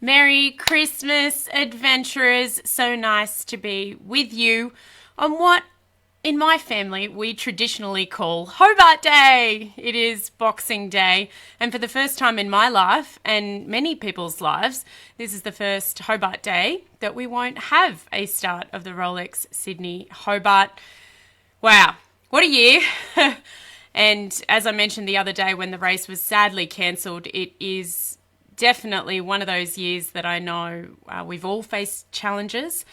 Merry Christmas, adventurers. So nice to be with you on what, in my family, we traditionally call Hobart Day. It is Boxing Day, and for the first time in my life and many people's lives, this is the first Hobart Day that we won't have a start of the Rolex Sydney Hobart. Wow, what a year. And as I mentioned the other day when the race was sadly cancelled, it is definitely one of those years that I know we've all faced challenges,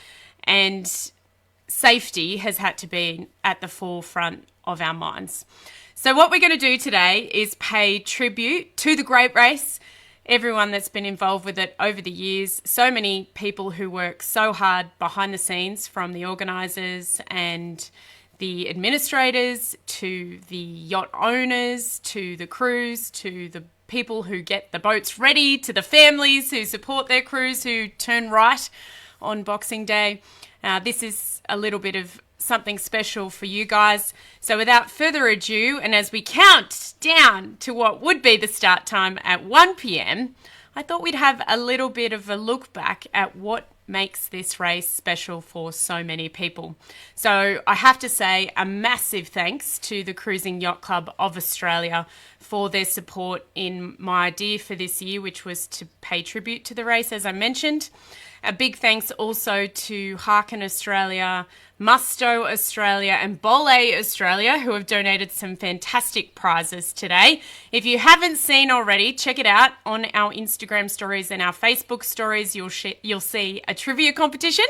and safety has had to be at the forefront of our minds. So what we're going to do today is pay tribute to the great race, everyone that's been involved with it over the years, so many people who work so hard behind the scenes, from the organisers and the administrators to the yacht owners to the crews to the people who get the boats ready to the families who support their crews who turn right on Boxing Day. This is a little bit of something special for you guys. So without further ado, and as we count down to what would be the start time at 1 p.m, I thought we'd have a little bit of a look back at what makes this race special for so many people. So I have to say a massive thanks to the Cruising Yacht Club of Australia for their support in my idea for this year, which was to pay tribute to the race, as I mentioned. A big thanks also to Harkin Australia, Musto Australia and Bolle Australia, who have donated some fantastic prizes today. If you haven't seen already, check it out on our Instagram stories and our Facebook stories. You'll see a trivia competition.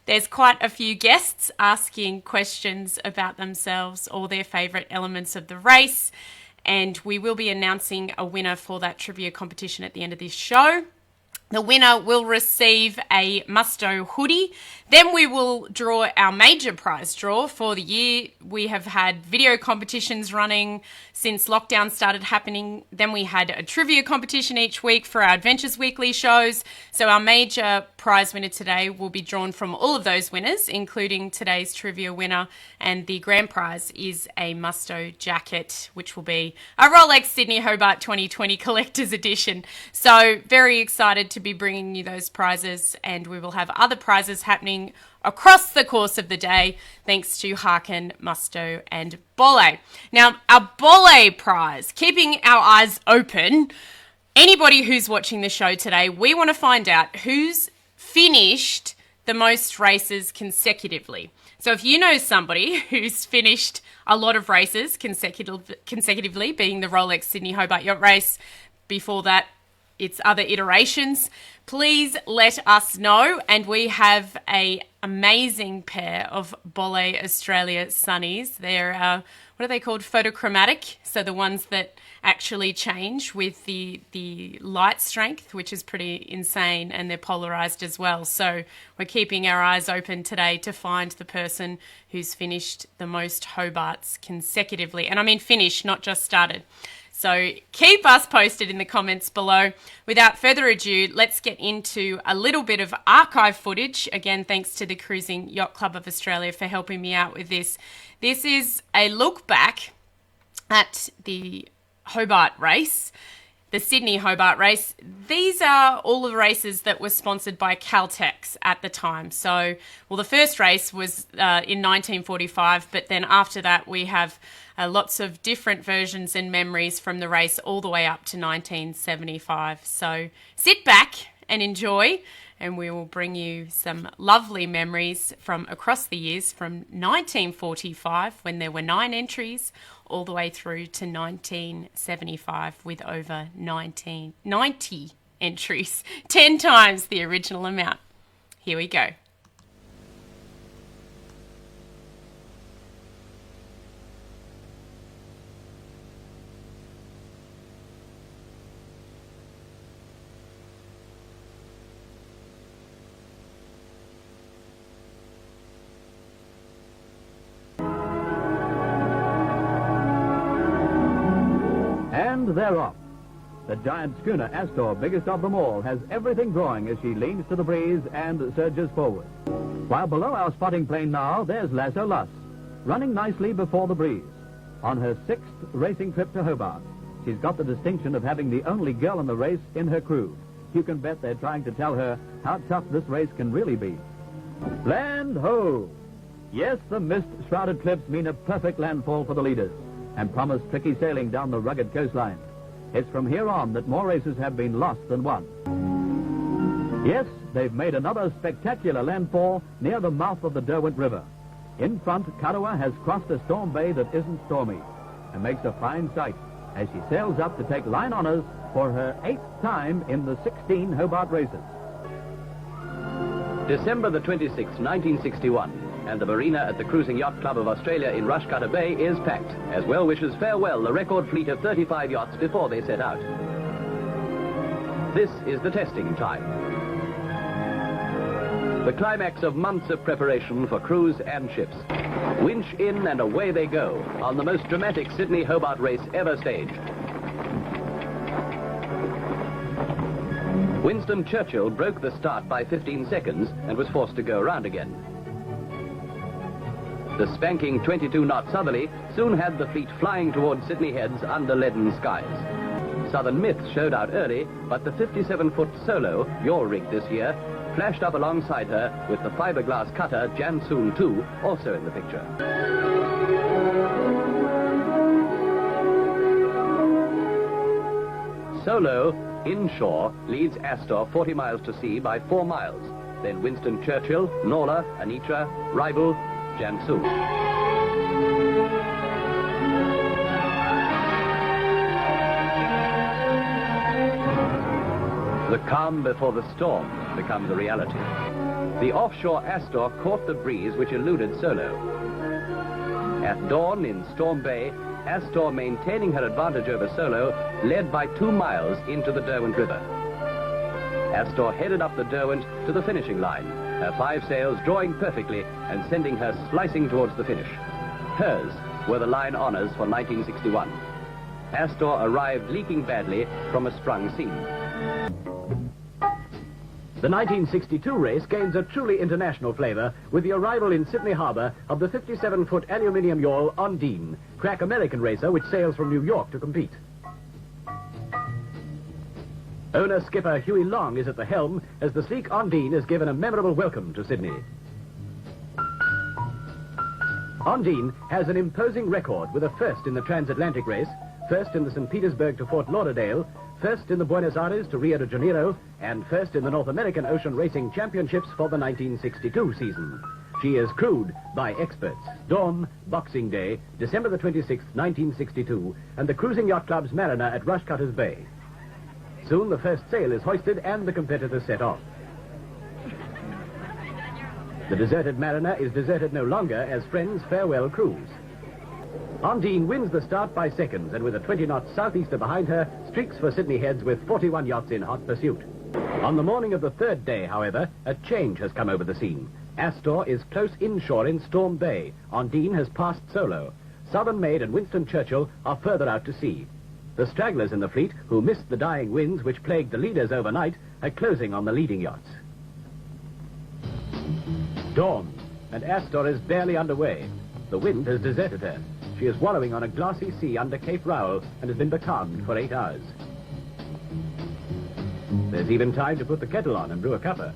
There's quite a few guests asking questions about themselves or their favourite elements of the race, and we will be announcing a winner for that trivia competition at the end of this show. The winner will receive a Musto hoodie. Then we will draw our major prize draw for the year. We have had video competitions running since lockdown started happening. Then we had a trivia competition each week for our Adventures Weekly shows. So our major prize winner today will be drawn from all of those winners, including today's trivia winner. And the grand prize is a Musto jacket, which will be a Rolex Sydney Hobart 2020 Collector's Edition. So very excited to be bringing you those prizes, and we will have other prizes happening across the course of the day, thanks to Harkin, Musto and Bolle. Now, our Bolle prize, keeping our eyes open, anybody who's watching the show today, we want to find out who's finished the most races consecutively. So if you know somebody who's finished a lot of races consecutively, being the Rolex Sydney Hobart Yacht Race, before that its other iterations, please let us know. And we have a amazing pair of Bolle Australia sunnies. They're what are they called? Photochromatic. So the ones that actually change with the light strength, which is pretty insane, and they're polarized as well. So we're keeping our eyes open today to find the person who's finished the most Hobarts consecutively. And I mean finished, not just started. So keep us posted in the comments below. Without further ado, let's get into a little bit of archive footage. Again, thanks to the Cruising Yacht Club of Australia for helping me out with this. This is a look back at the Hobart race, the Sydney Hobart race. These are all of the races that were sponsored by Caltex at the time. So, well, the first race was in 1945, but then after that we have lots of different versions and memories from the race all the way up to 1975. So sit back and enjoy, and we will bring you some lovely memories from across the years, from 1945 when there were 9 entries all the way through to 1975 with over 90 entries, 10 times the original amount. Here we go. And they're off. The giant schooner Astor, biggest of them all, has everything drawing as she leans to the breeze and surges forward. While below our spotting plane now, there's Lasso Luss, running nicely before the breeze. On her 6th racing trip to Hobart, she's got the distinction of having the only girl in the race in her crew. You can bet they're trying to tell her how tough this race can really be. Land ho! Yes, the mist-shrouded cliffs mean a perfect landfall for the leaders and promise tricky sailing down the rugged coastline. It's from here on that more races have been lost than won. Yes, they've made another spectacular landfall near the mouth of the Derwent River. In front, Karawa has crossed a storm bay that isn't stormy and makes a fine sight as she sails up to take line honors for her 8th time in the 16 Hobart races. December the 26th, 1961, and the marina at the Cruising Yacht Club of Australia in Rushcutter Bay is packed, as well-wishers farewell the record fleet of 35 yachts before they set out. This is the testing time. The climax of months of preparation for crews and ships. Winch in and away they go on the most dramatic Sydney Hobart race ever staged. Winston Churchill broke the start by 15 seconds and was forced to go around again. The spanking 22-knot southerly soon had the fleet flying towards Sydney Heads under leaden skies. Southern Myth showed out early, but the 57-foot Solo, yawl rig this year, flashed up alongside her with the fiberglass cutter Jansoon 2 also in the picture. Solo, inshore, leads Astor 40 miles to sea by 4 miles. Then Winston Churchill, Nala, Anitra, Rival, Jansoon. The calm before the storm becomes a reality. The offshore Astor caught the breeze which eluded Solo. At dawn in Storm Bay, Astor, maintaining her advantage over Solo, led by 2 miles into the Derwent River. Astor headed up the Derwent to the finishing line, her 5 sails drawing perfectly and sending her slicing towards the finish. Hers were the line honors for 1961. Astor arrived leaking badly from a sprung scene. The 1962 race gains a truly international flavour with the arrival in Sydney Harbour of the 57-foot aluminium yawl Ondine, crack American racer which sails from New York to compete. Owner-skipper Huey Long is at the helm as the sleek Ondine is given a memorable welcome to Sydney. Ondine has an imposing record with a first in the transatlantic race, first in the St. Petersburg to Fort Lauderdale, first in the Buenos Aires to Rio de Janeiro, and first in the North American Ocean Racing Championships for the 1962 season. She is crewed by experts. Dawn, Boxing Day, December the 26th, 1962, and the Cruising Yacht Club's mariner at Rushcutters Bay. Soon the first sail is hoisted and the competitors set off. The deserted mariner is deserted no longer as friends farewell cruise. Ondine wins the start by seconds and with a 20-knot southeaster behind her, streaks for Sydney Heads with 41 yachts in hot pursuit. On the morning of the 3rd day, however, a change has come over the scene. Astor is close inshore in Storm Bay. Ondine has passed Solo. Southern Maid and Winston Churchill are further out to sea. The stragglers in the fleet, who missed the dying winds which plagued the leaders overnight, are closing on the leading yachts. Dawn, and Astor is barely underway. The wind has deserted her. She is wallowing on a glassy sea under Cape Rowell and has been becalmed for 8 hours. There's even time to put the kettle on and brew a cuppa.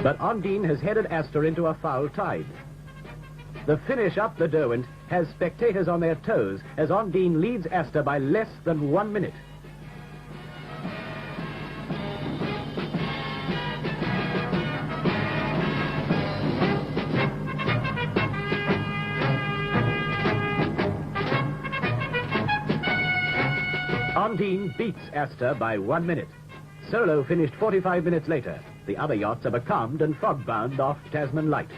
But Ondine has headed Astor into a foul tide. The finish up the Derwent has spectators on their toes as Ondine leads Astor by less than 1 minute. Ondine beats Astor by 1 minute. Solo finished 45 minutes later. The other yachts are becalmed and fog-bound off Tasman Light.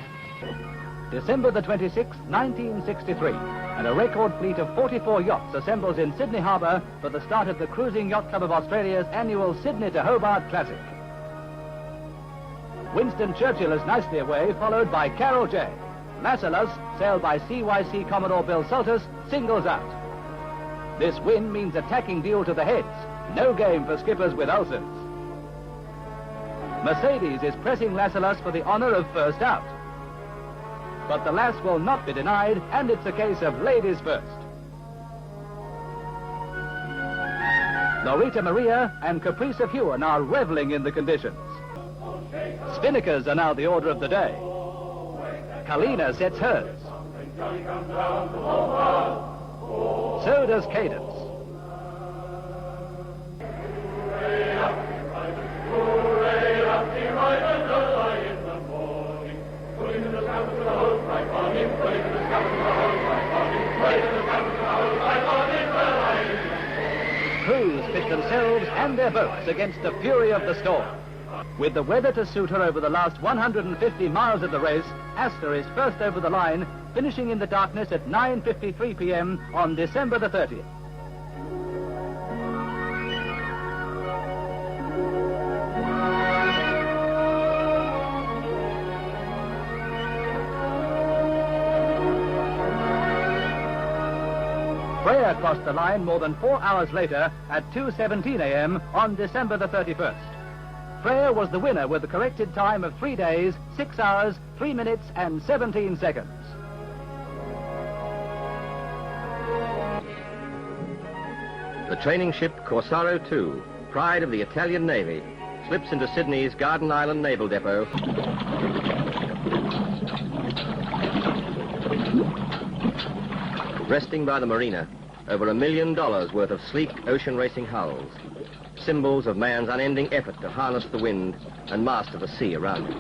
December the 26th, 1963, and a record fleet of 44 yachts assembles in Sydney Harbour for the start of the Cruising Yacht Club of Australia's annual Sydney to Hobart Classic. Winston Churchill is nicely away, followed by Carol J. Lascelles, sailed by CYC Commodore Bill Saltus, singles out. This win means a tacking deal to the heads. No game for skippers with ulcers. Mercedes is pressing Lascelles for the honour of first out. But the lass will not be denied, and it's a case of ladies first. Lorita Maria and Caprice of Hue are now reveling in the conditions. Spinnakers are now the order of the day. Kalina sets hers. So does Cadence. Crews pit themselves and their boats against the fury of the storm. With the weather to suit her over the last 150 miles of the race, Astor is first over the line, finishing in the darkness at 9:53 p.m. on December the 30th. Freya crossed the line more than 4 hours later at 2:17 a.m. on December the 31st. Freya was the winner with the corrected time of 3 days, 6 hours, 3 minutes and 17 seconds. The training ship Corsaro II, pride of the Italian Navy, slips into Sydney's Garden Island Naval Depot. Resting by the marina, over $1 million worth of sleek ocean racing hulls, symbols of man's unending effort to harness the wind and master the sea around him.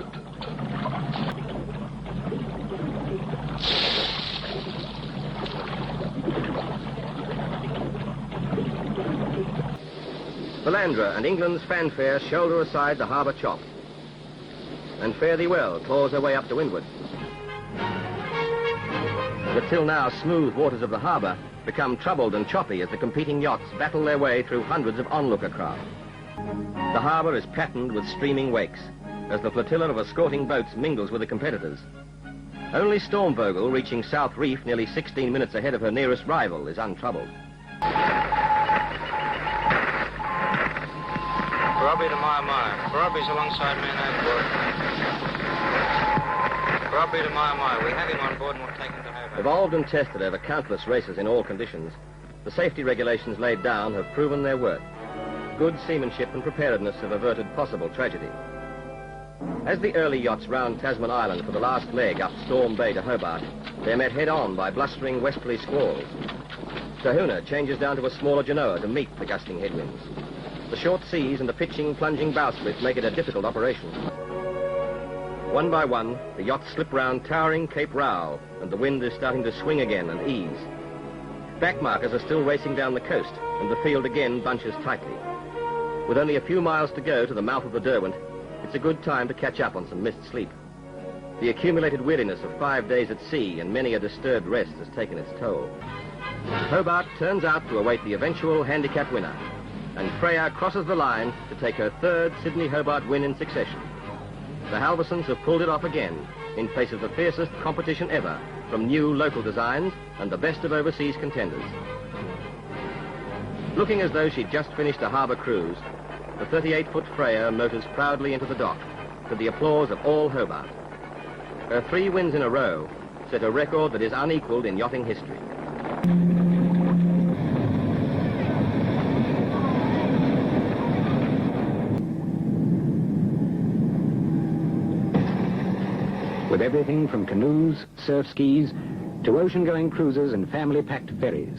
Valandra and England's fanfare shoulder aside the harbour chop, and Fare Thee Well claws her way up to windward. The till now smooth waters of the harbour become troubled and choppy as the competing yachts battle their way through hundreds of onlooker craft. The harbour is patterned with streaming wakes as the flotilla of escorting boats mingles with the competitors. Only Stormvogel, reaching South Reef nearly 16 minutes ahead of her nearest rival, is untroubled. Robbie to Maya. Robbie's alongside me now. Robbie to Maya. We have him on board and we'll take him to Hobart. Evolved and tested over countless races in all conditions, the safety regulations laid down have proven their worth. Good seamanship and preparedness have averted possible tragedy. As the early yachts round Tasman Island for the last leg up Storm Bay to Hobart, they're met head-on by blustering westerly squalls. Tahuna changes down to a smaller Genoa to meet the gusting headwinds. The short seas and the pitching, plunging bowsprit make it a difficult operation. One by one, the yachts slip round towering Cape Rao, and the wind is starting to swing again and ease. Backmarkers are still racing down the coast, and the field again bunches tightly. With only a few miles to go to the mouth of the Derwent, it's a good time to catch up on some missed sleep. The accumulated weariness of 5 days at sea and many a disturbed rest has taken its toll. Hobart turns out to await the eventual handicap winner, and Freya crosses the line to take her third Sydney Hobart win in succession. The Halversons have pulled it off again in face of the fiercest competition ever from new local designs and the best of overseas contenders. Looking as though she'd just finished a harbour cruise, the 38-foot Freya motors proudly into the dock to the applause of all Hobart. Her 3 wins in a row set a record that is unequalled in yachting history. With everything from canoes, surf skis, to ocean-going cruisers and family-packed ferries.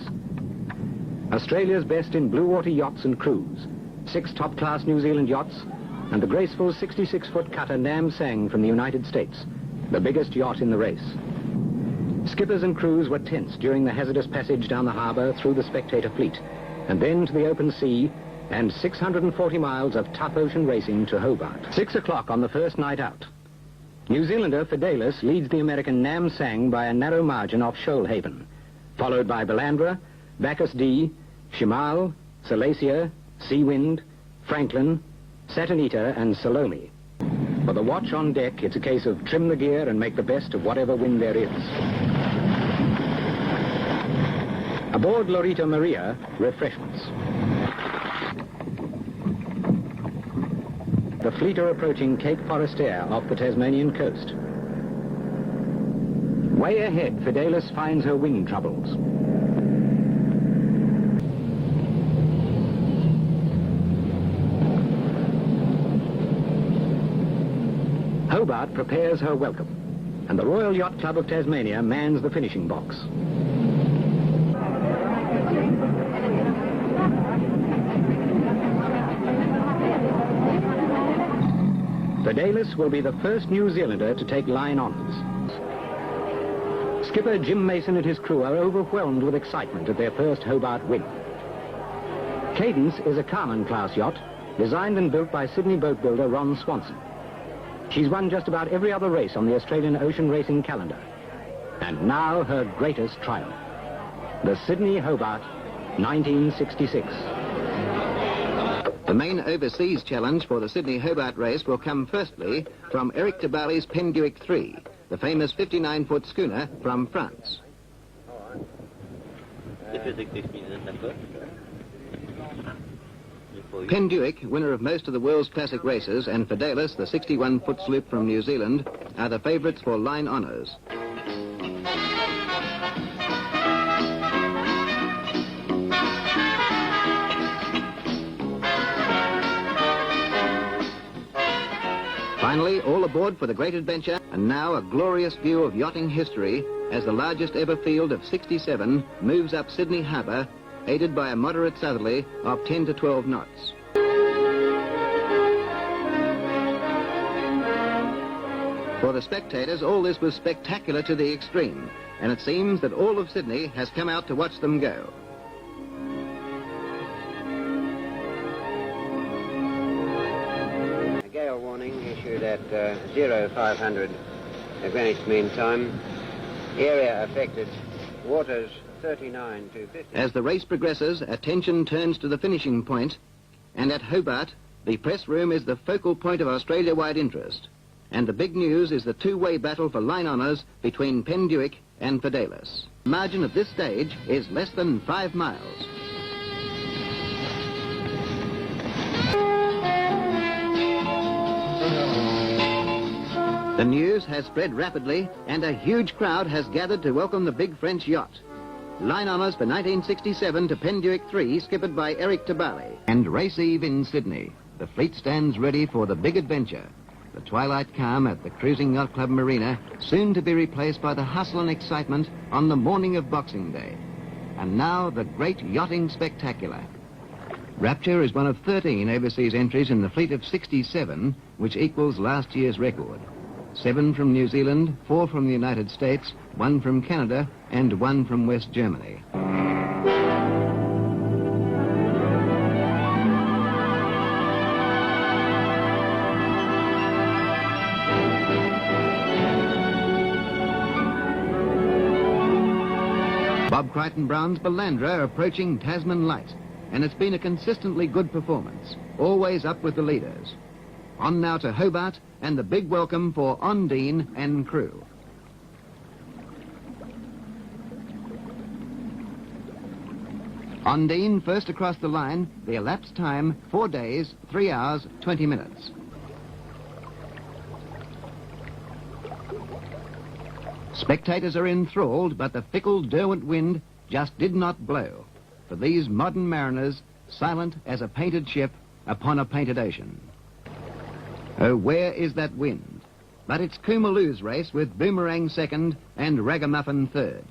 Australia's best in blue water yachts and crews, 6 top-class New Zealand yachts, and the graceful 66-foot cutter Nam Sang from the United States, the biggest yacht in the race. Skippers and crews were tense during the hazardous passage down the harbour through the spectator fleet, and then to the open sea, and 640 miles of tough ocean racing to Hobart. 6 o'clock on the first night out. New Zealander Fidelis leads the American Nam Sang by a narrow margin off Shoalhaven, followed by Valandra, Bacchus D, Shimal, Salacia, Seawind, Franklin, Satanita and Salome. For the watch on deck, it's a case of trim the gear and make the best of whatever wind there is. Aboard Lorita Maria, refreshments. The fleet are approaching Cape Forestier off the Tasmanian coast. Way ahead, Fidelis finds her wind troubles. Hobart prepares her welcome, and the Royal Yacht Club of Tasmania mans the finishing box. Fidelis will be the first New Zealander to take line honours. Skipper Jim Mason and his crew are overwhelmed with excitement at their first Hobart win. Cadence is a Carman-class yacht, designed and built by Sydney boat builder Ron Swanson. She's won just about every other race on the Australian ocean racing calendar. And now her greatest triumph, the Sydney Hobart, 1966. The main overseas challenge for the Sydney Hobart race will come firstly from Eric Tabali's Penduic 3, the famous 59-foot schooner from France. Penduic, winner of most of the world's classic races, and Fidelis, the 61-foot sloop from New Zealand, are the favourites for line honours. Finally, all aboard for the great adventure, and now a glorious view of yachting history as the largest ever field of 67 moves up Sydney Harbour, aided by a moderate southerly of 10 to 12 knots. For the spectators, all this was spectacular to the extreme, and it seems that all of Sydney has come out to watch them go. Gale warning issued at 0500 Greenwich Mean Time. Area affected, waters 39 to 50. As the race progresses, attention turns to the finishing point, and at Hobart, the press room is the focal point of Australia-wide interest. And the big news is the two-way battle for line honours between Penduic and Fidelis. The margin at this stage is less than 5 miles. The news has spread rapidly, and a huge crowd has gathered to welcome the big French yacht. Line honours for 1967 to Penduic 3, skippered by Eric Tabali. And race eve in Sydney. The fleet stands ready for the big adventure. The twilight calm at the Cruising Yacht Club Marina, soon to be replaced by the hustle and excitement on the morning of Boxing Day. And now the great yachting spectacular. Rapture is one of 13 overseas entries in the fleet of 67, which equals last year's record. 7 from New Zealand, 4 from the United States, 1 from Canada, and 1 from West Germany. Bob Crichton Brown's Bellandra are approaching Tasman Light, and it's been a consistently good performance, always up with the leaders. On now to Hobart, and the big welcome for Ondine and crew. Ondine first across the line, the elapsed time 4 days, 3 hours, 20 minutes. Spectators are enthralled, but the fickle Derwent wind just did not blow. For these modern mariners, silent as a painted ship upon a painted ocean. Oh, where is that wind? But it's Coomaloo's race with Boomerang second and Ragamuffin third.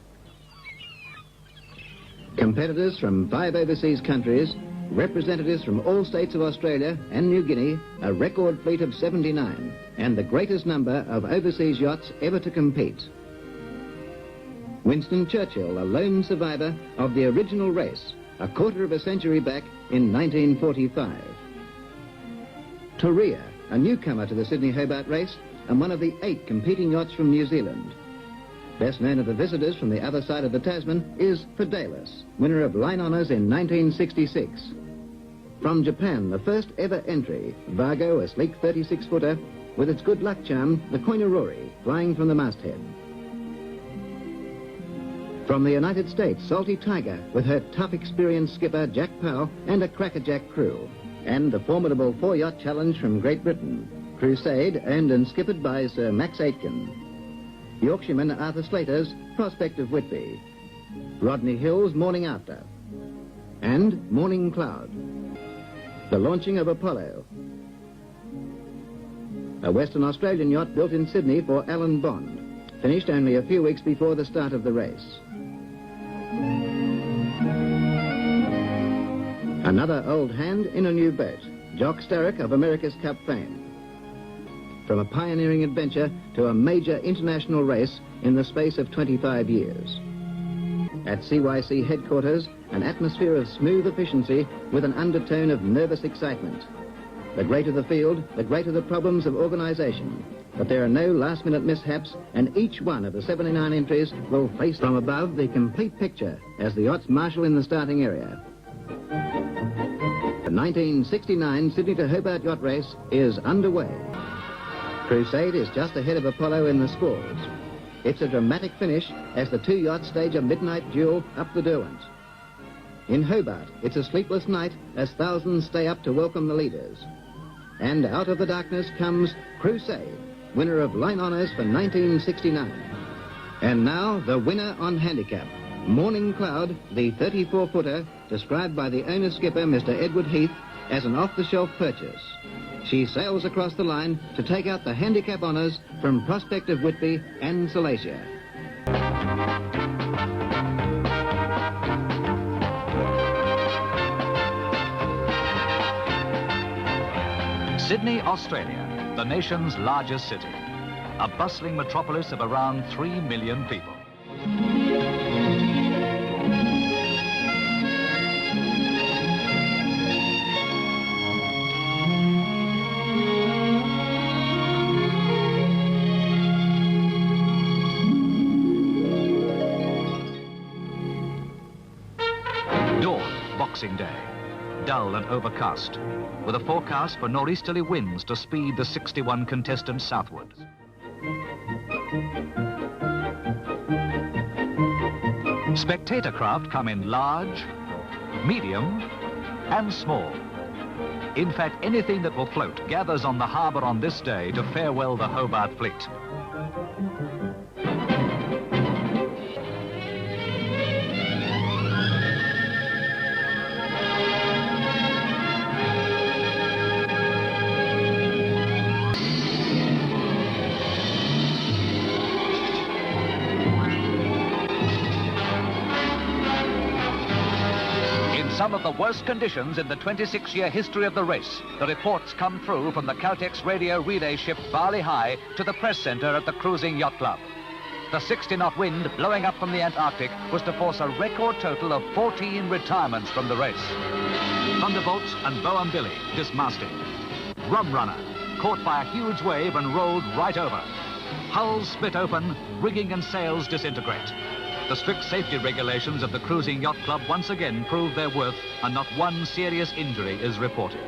Competitors from 5 overseas countries, representatives from all states of Australia and New Guinea, a record fleet of 79, and the greatest number of overseas yachts ever to compete. Winston Churchill, a lone survivor of the original race, a quarter of a century back in 1945. Torria, a newcomer to the Sydney Hobart race, and one of the 8 competing yachts from New Zealand. Best known of the visitors from the other side of the Tasman is Fidelis, winner of line honours in 1966. From Japan, the first ever entry, Vargo, a sleek 36-footer, with its good luck charm, the Koinurori, flying from the masthead. From the United States, Salty Tiger, with her tough, experienced skipper Jack Powell and a crackerjack crew. And the formidable 4-yacht challenge from Great Britain, Crusade, owned and skippered by Sir Max Aitken. Yorkshireman Arthur Slater's Prospect of Whitby. Rodney Hill's Morning After. And Morning Cloud. The launching of Apollo. a Western Australian yacht built in Sydney for Alan Bond, finished only a few weeks before the start of the race. Another old hand in a new boat, Jock Starrick of America's Cup fame. From a pioneering adventure to a major international race in the space of 25 years. At CYC headquarters, an atmosphere of smooth efficiency with an undertone of nervous excitement. The greater the field, the greater the problems of organisation. But there are no last-minute mishaps, and each one of the 79 entries will face from above the complete picture as the yachts marshal in the starting area. The 1969 Sydney to Hobart yacht race is underway. Crusade is just ahead of Apollo in the scores. It's a dramatic finish as the two yachts stage a midnight duel up the Derwent. In Hobart, it's a sleepless night as thousands stay up to welcome the leaders. And out of the darkness comes Crusade, winner of line honours for 1969. And now, the winner on handicap. Morning Cloud, the 34-footer, described by the owner skipper, Mr. Edward Heath, as an off-the-shelf purchase. She sails across the line to take out the handicap honours from Prospect of Whitby and Silesia. Sydney, Australia, the nation's largest city. A bustling metropolis of around 3 million people. Boxing Day, dull and overcast, with a forecast for northeasterly winds to speed the 61 contestants southwards. Spectator craft come in large, medium, and small. In fact, anything that will float gathers on the harbour on this day to farewell the Hobart fleet. Some of the worst conditions in the 26-year history of the race. The reports come through from the Caltex radio relay ship Barley High to the press centre at the Cruising Yacht Club. The 60-knot wind blowing up from the Antarctic was to force a record total of 14 retirements from the race. Thunderbolt and Bowen Billy dismasting. Rum Runner caught by a huge wave and rolled right over. Hulls split open, rigging and sails disintegrate. The strict safety regulations of the Cruising Yacht Club once again prove their worth, and not one serious injury is reported.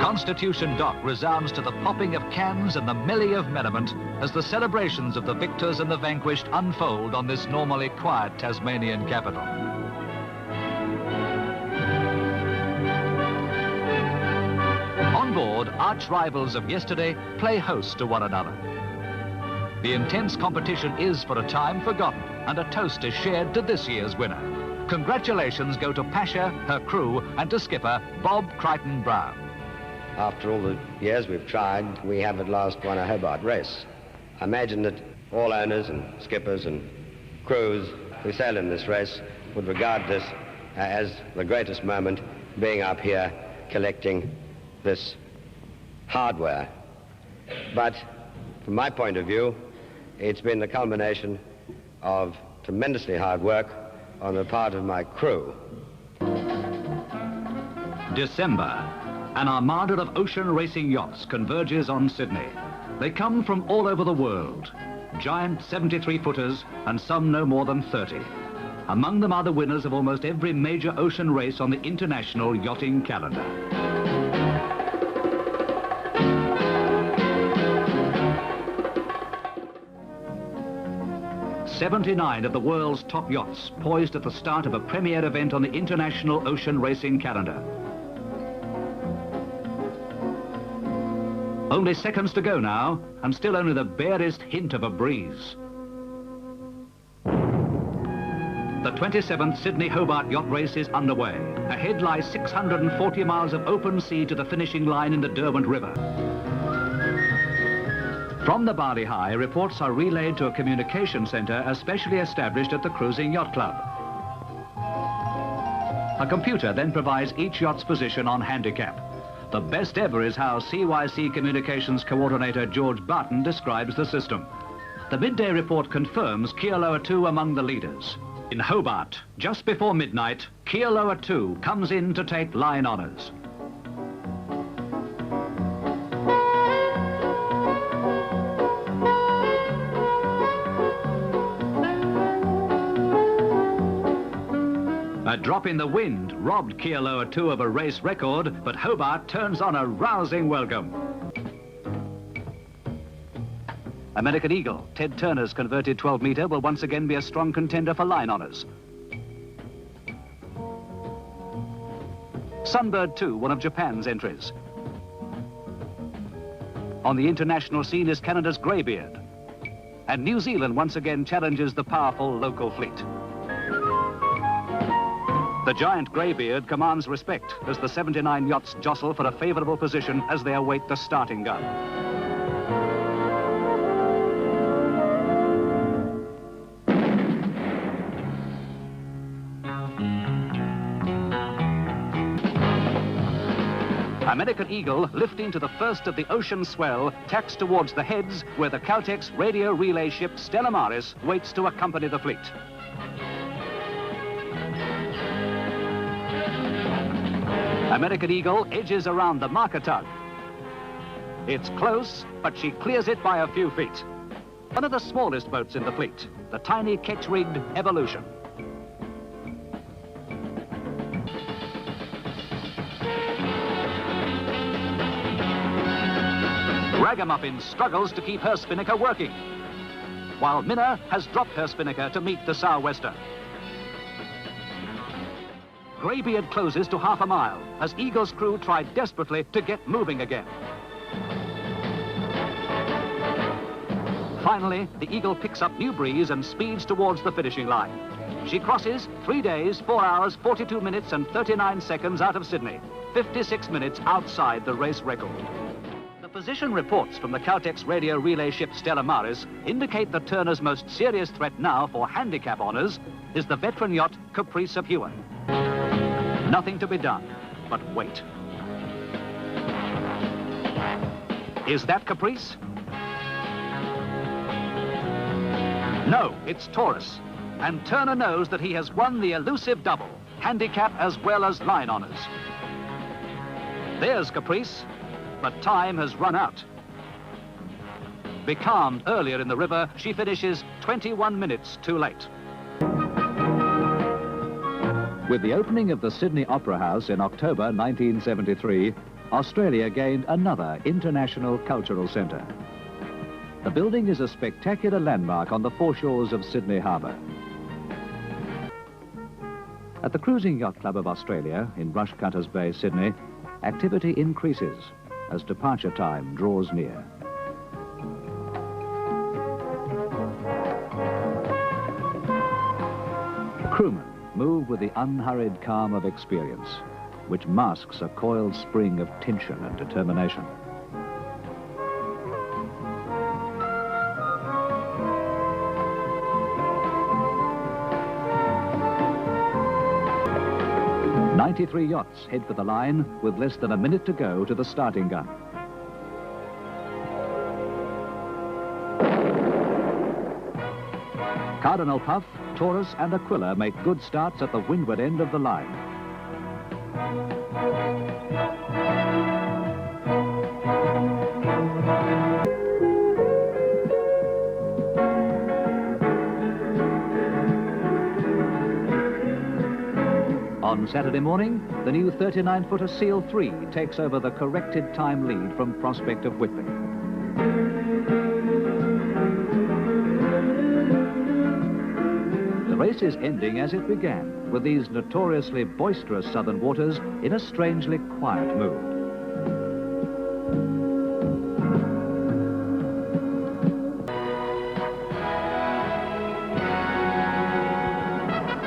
Constitution Dock resounds to the popping of cans and the melee of merriment as the celebrations of the victors and the vanquished unfold on this normally quiet Tasmanian capital. On board, arch rivals of yesterday play host to one another. The intense competition is, for a time, forgotten, and a toast is shared to this year's winner. Congratulations go to Pasha, her crew, and to skipper Bob Crichton-Brown. After all the years we've tried, we have at last won a Hobart race. I imagine that all owners and skippers and crews who sail in this race would regard this as the greatest moment, being up here collecting this hardware. But from my point of view, it's been the culmination of tremendously hard work on the part of my crew. December. An armada of ocean racing yachts converges on Sydney. They come from all over the world. Giant 73-footers and some no more than 30. Among them are the winners of almost every major ocean race on the international yachting calendar. 79 of the world's top yachts poised at the start of a premier event on the international ocean racing calendar. Only seconds to go now, and still only the barest hint of a breeze. The 27th Sydney Hobart Yacht Race is underway. Ahead lies 640 miles of open sea to the finishing line in the Derwent River. From the Barley High, reports are relayed to a communication centre especially established at the Cruising Yacht Club. A computer then provides each yacht's position on handicap. The best ever is how CYC Communications Coordinator George Barton describes the system. The midday report confirms Kealoha 2 among the leaders. In Hobart, just before midnight, Kealoha 2 comes in to take line honours. A drop in the wind robbed Kealoha 2 of a race record, but Hobart turns on a rousing welcome. American Eagle, Ted Turner's converted 12-metre, will once again be a strong contender for line honours. Sunbird 2, one of Japan's entries. On the international scene is Canada's Greybeard. And New Zealand once again challenges the powerful local fleet. The giant Greybeard commands respect as the 79 yachts jostle for a favourable position as they await the starting gun. American Eagle, lifting to the first of the ocean swell, tacks towards the heads where the Caltex radio relay ship Stella Maris waits to accompany the fleet. American Eagle edges around the marker tug. It's close, but she clears it by a few feet. One of the smallest boats in the fleet, the tiny ketch-rigged Evolution. Ragamuffin struggles to keep her spinnaker working, while Minna has dropped her spinnaker to meet the sou'wester. Greybeard closes to half a mile as Eagle's crew try desperately to get moving again. Finally, the Eagle picks up new breeze and speeds towards the finishing line. She crosses 3 days, 4 hours, 42 minutes and 39 seconds out of Sydney, 56 minutes outside the race record. The position reports from the Caltex radio relay ship Stella Maris indicate that Turner's most serious threat now for handicap honours is the veteran yacht Caprice of Huon. Nothing to be done but wait. Is that Caprice? No, it's Taurus. And Turner knows that he has won the elusive double, handicap as well as line honours. There's Caprice, but time has run out. Becalmed earlier in the river, she finishes 21 minutes too late. With the opening of the Sydney Opera House in October 1973, Australia gained another international cultural centre. The building is a spectacular landmark on the foreshores of Sydney Harbour. At the Cruising Yacht Club of Australia in Rushcutters Bay, Sydney, activity increases as departure time draws near. Crewmen move with the unhurried calm of experience, which masks a coiled spring of tension and determination. "93 yachts head for the line with less than a minute to go to the starting gun. Cardinal Puff, Taurus and Aquila make good starts at the windward end of the line. On Saturday morning, the new 39-footer Seal 3 takes over the corrected time lead from Prospect of Whitby. The race is ending as it began, with these notoriously boisterous southern waters in a strangely quiet mood.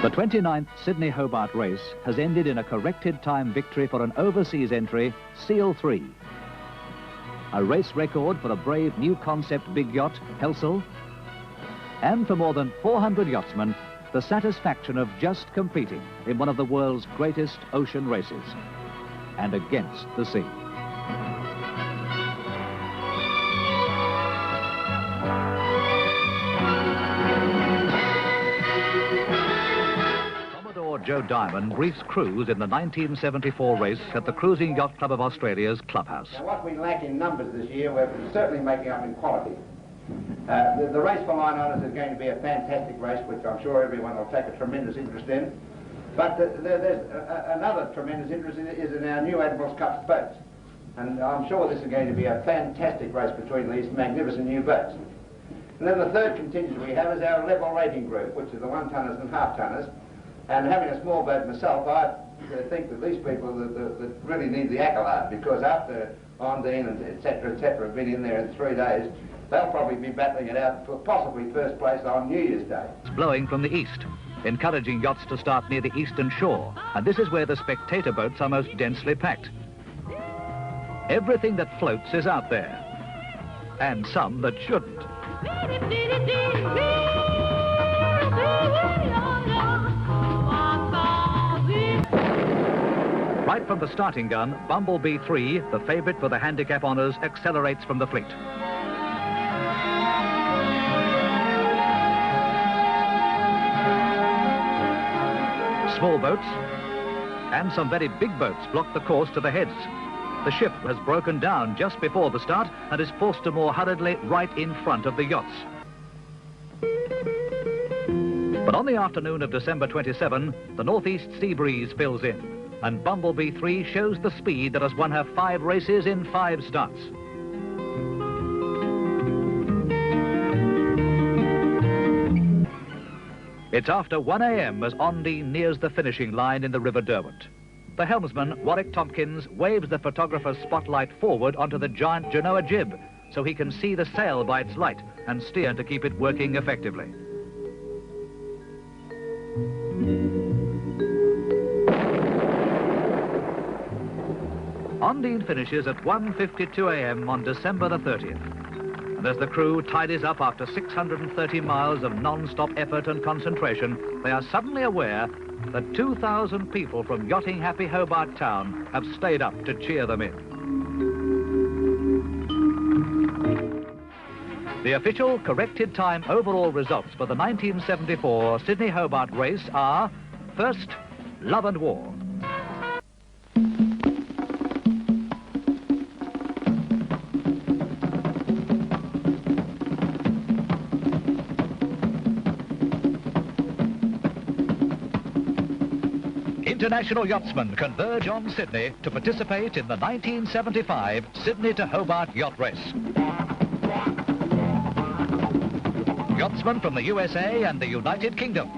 The 29th Sydney Hobart race has ended in a corrected time victory for an overseas entry, Seal 3. A race record for a brave new concept big yacht, Helsel, and for more than 400 yachtsmen, the satisfaction of just competing in one of the world's greatest ocean races, and against the sea. Joe Diamond briefs crews in the 1974 race at the Cruising Yacht Club of Australia's clubhouse. Now, what we lack in numbers this year, we're certainly making up in quality. The race for Line Honours is going to be a fantastic race, which I'm sure everyone will take a tremendous interest in. But there's another tremendous interest is in our new Admiral's Cup boats. And I'm sure this is going to be a fantastic race between these magnificent new boats. And then the third contingent we have is our level rating group, which is the 1-tonners and half-tonners. And having a small boat myself, I think that these people that really need the accolade, because after Ondine and et cetera, have been in there in 3 days, they'll probably be battling it out for possibly first place on New Year's Day. It's blowing from the east, encouraging yachts to start near the eastern shore, and this is where the spectator boats are most densely packed. Everything that floats is out there, and some that shouldn't. Right from the starting gun, Bumblebee 3, the favourite for the handicap honours, accelerates from the fleet. Small boats and some very big boats block the course to the heads. The ship has broken down just before the start and is forced to moor hurriedly right in front of the yachts. But on the afternoon of December 27, the northeast sea breeze fills in, and Bumblebee 3 shows the speed that has won her 5 races in 5 starts. It's after 1 a.m. as Ondine nears the finishing line in the River Derwent. The helmsman, Warwick Tompkins, waves the photographer's spotlight forward onto the giant Genoa jib so he can see the sail by its light and steer to keep it working effectively. Ondine finishes at 1:52 a.m. on December the 30th. And as the crew tidies up after 630 miles of non-stop effort and concentration, they are suddenly aware that 2,000 people from yachting happy Hobart town have stayed up to cheer them in. The official corrected time overall results for the 1974 Sydney Hobart race are, first, Love and War. International yachtsmen converge on Sydney to participate in the 1975 Sydney to Hobart Yacht Race. Yachtsmen from the USA and the United Kingdom.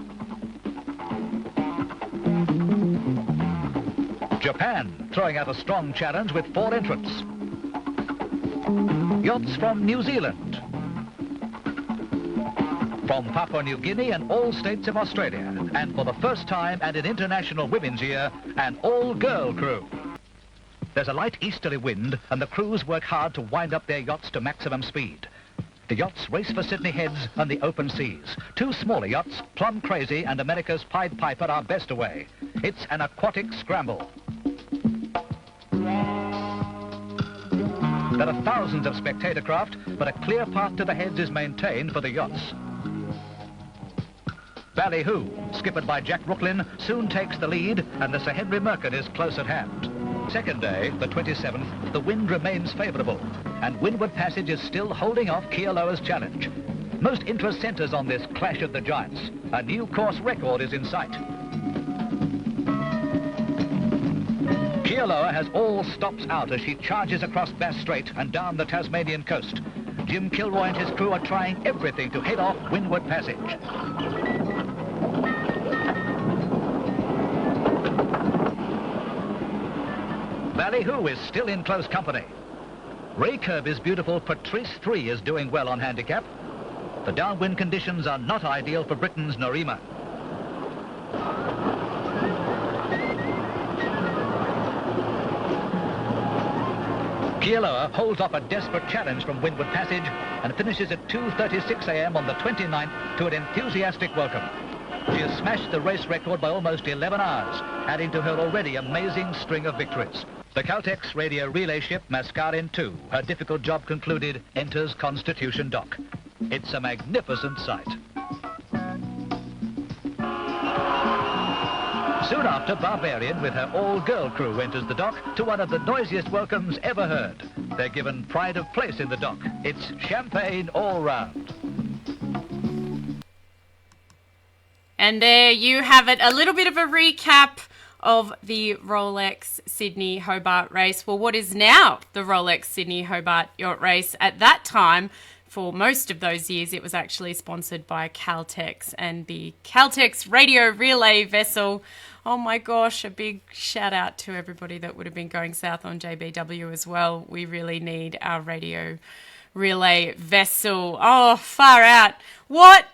Japan throwing out a strong challenge with 4 entrants. Yachts from New Zealand. From Papua New Guinea and all states of Australia. And for the first time and in International Women's Year, an all-girl crew. There's a light easterly wind and the crews work hard to wind up their yachts to maximum speed. The yachts race for Sydney Heads and the open seas. 2 smaller yachts, Plum Crazy and America's Pied Piper, are best away. It's an aquatic scramble. There are thousands of spectator craft, but a clear path to the Heads is maintained for the yachts. Ballyhoo, skippered by Jack Brooklyn, soon takes the lead, and the Sir Henry Merkin is close at hand. Second day, the 27th, the wind remains favourable, and Windward Passage is still holding off Kealoha's challenge. Most interest centres on this clash of the giants. A new course record is in sight. Kealoha has all stops out as she charges across Bass Strait and down the Tasmanian coast. Jim Kilroy and his crew are trying everything to head off Windward Passage. Ballyhoo is still in close company. Ray Kirby's beautiful Patrice 3 is doing well on handicap. The downwind conditions are not ideal for Britain's Narima. Gear lower holds off a desperate challenge from Windward Passage and finishes at 2:36 a.m. on the 29th to an enthusiastic welcome. She has smashed the race record by almost 11 hours, adding to her already amazing string of victories. The Caltex radio relay ship Mascarin 2, her difficult job concluded, enters Constitution Dock. It's a magnificent sight. Soon after, Barbarian with her all-girl crew enters the dock to one of the noisiest welcomes ever heard. They're given pride of place in the dock. It's champagne all round. And there you have it, a little bit of a recap of the Rolex Sydney Hobart race. Well, what is now the Rolex Sydney Hobart yacht race? At that time, for most of those years, it was actually sponsored by Caltex and the Caltex radio relay vessel. Oh my gosh, a big shout out to everybody that would have been going south on JBW as well. We really need our radio relay vessel. Oh, far out. What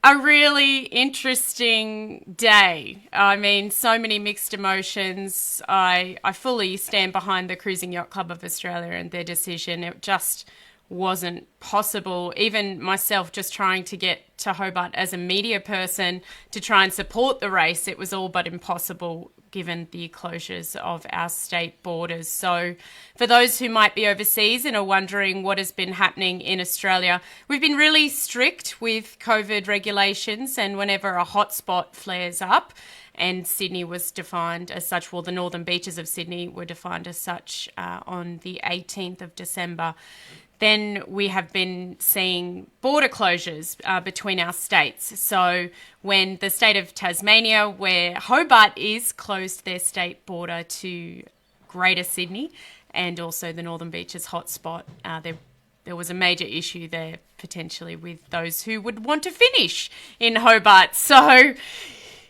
a really interesting day. I mean, so many mixed emotions. I fully stand behind the Cruising Yacht Club of Australia and their decision. It just wasn't possible. Even myself just trying to get to Hobart as a media person to try and support the race, it was all but impossible given the closures of our state borders. So for those who might be overseas and are wondering what has been happening in Australia, we've been really strict with COVID regulations, and whenever a hotspot flares up, and Sydney was defined as such, well, the northern beaches of Sydney were defined as such on the 18th of December, then we have been seeing border closures between our states. So when the state of Tasmania, where Hobart is, closed their state border to Greater Sydney and also the Northern Beaches hotspot, there was a major issue there potentially with those who would want to finish in Hobart. So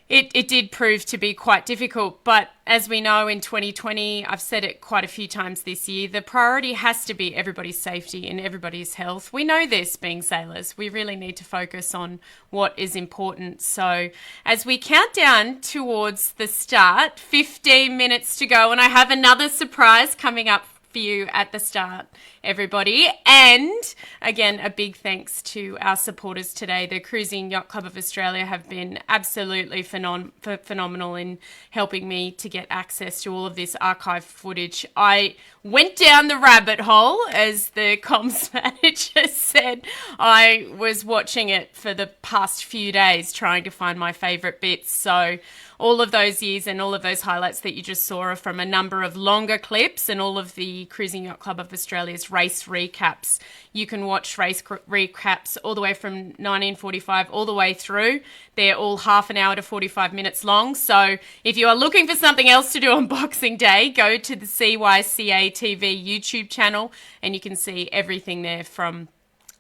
it did prove to be quite difficult, but as we know in 2020, I've said it quite a few times this year, the priority has to be everybody's safety and everybody's health. We know this being sailors. We really need to focus on what is important. So as we count down towards the start, 15 minutes to go, and I have another surprise coming up for you at the start, everybody. And again, a big thanks to our supporters today. The Cruising Yacht Club of Australia have been absolutely phenomenal in helping me to get access to all of this archive footage. I went down the rabbit hole, as the comms manager said. I was watching it for the past few days, trying to find my favourite bits. So all of those years and all of those highlights that you just saw are from a number of longer clips and all of the Cruising Yacht Club of Australia's race recaps. You can watch race recaps all the way from 1945 all the way through. They're all half an hour to 45 minutes long. So if you are looking for something else to do on Boxing Day, go to the CYCA TV YouTube channel and you can see everything there from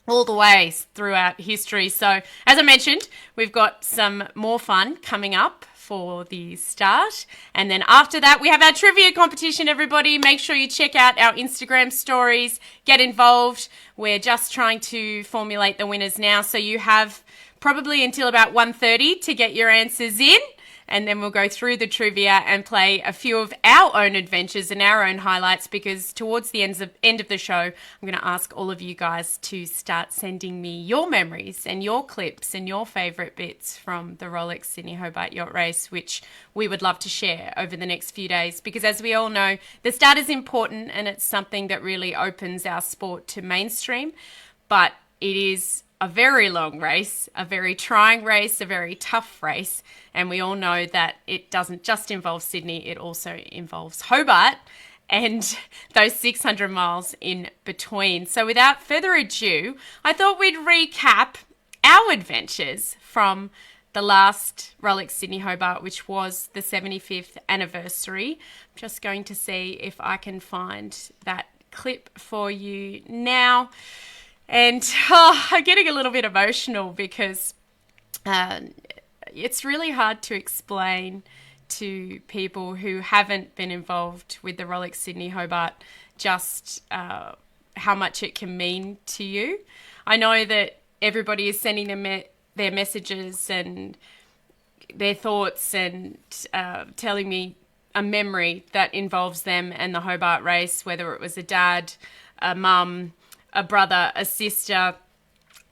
all the way throughout history. So as I mentioned, we've got some more fun coming up for the start. And then after that, we have our trivia competition, everybody. Make sure you check out our Instagram stories, get involved. We're just trying to formulate the winners now. So you have probably until about 1:30 to get your answers in. And then we'll go through the trivia and play a few of our own adventures and our own highlights, because towards the end of the show, I'm going to ask all of you guys to start sending me your memories and your clips and your favourite bits from the Rolex Sydney Hobart yacht race, which we would love to share over the next few days, because as we all know, the start is important and it's something that really opens our sport to mainstream, but it is a very long race, a very trying race, a very tough race. And we all know that it doesn't just involve Sydney, it also involves Hobart and those 600 miles in between. So without further ado, I thought we'd recap our adventures from the last Rolex Sydney Hobart, which was the 75th anniversary. I'm just going to see if I can find that clip for you now. And I'm getting a little bit emotional because it's really hard to explain to people who haven't been involved with the Rolex Sydney Hobart just how much it can mean to you. I know that everybody is sending them their messages and their thoughts and telling me a memory that involves them and the Hobart race, whether it was a dad, a mum, a brother, a sister,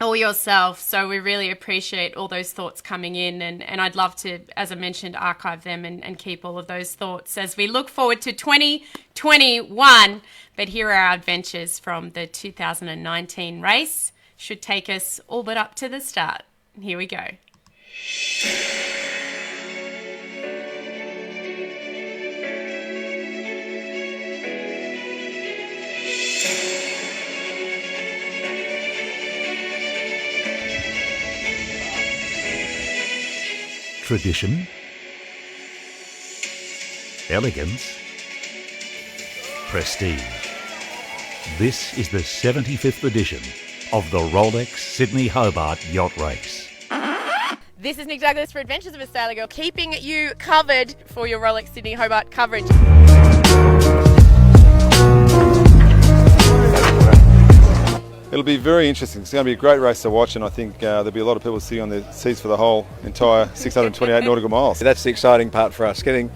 or yourself. So we really appreciate all those thoughts coming in, and I'd love to, as I mentioned, archive them and keep all of those thoughts as we look forward to 2021. But here are our adventures from the 2019 race. Should take us all but up to the start. Here we go. Tradition, elegance, prestige. This is the 75th edition of the Rolex Sydney Hobart Yacht Race. This is Nick Douglas for Adventures of a Sailor Girl, keeping you covered for your Rolex Sydney Hobart coverage. It'll be very interesting. It's going to be a great race to watch, and I think there'll be a lot of people sitting on their seats for the whole entire 628 nautical miles. That's the exciting part for us, getting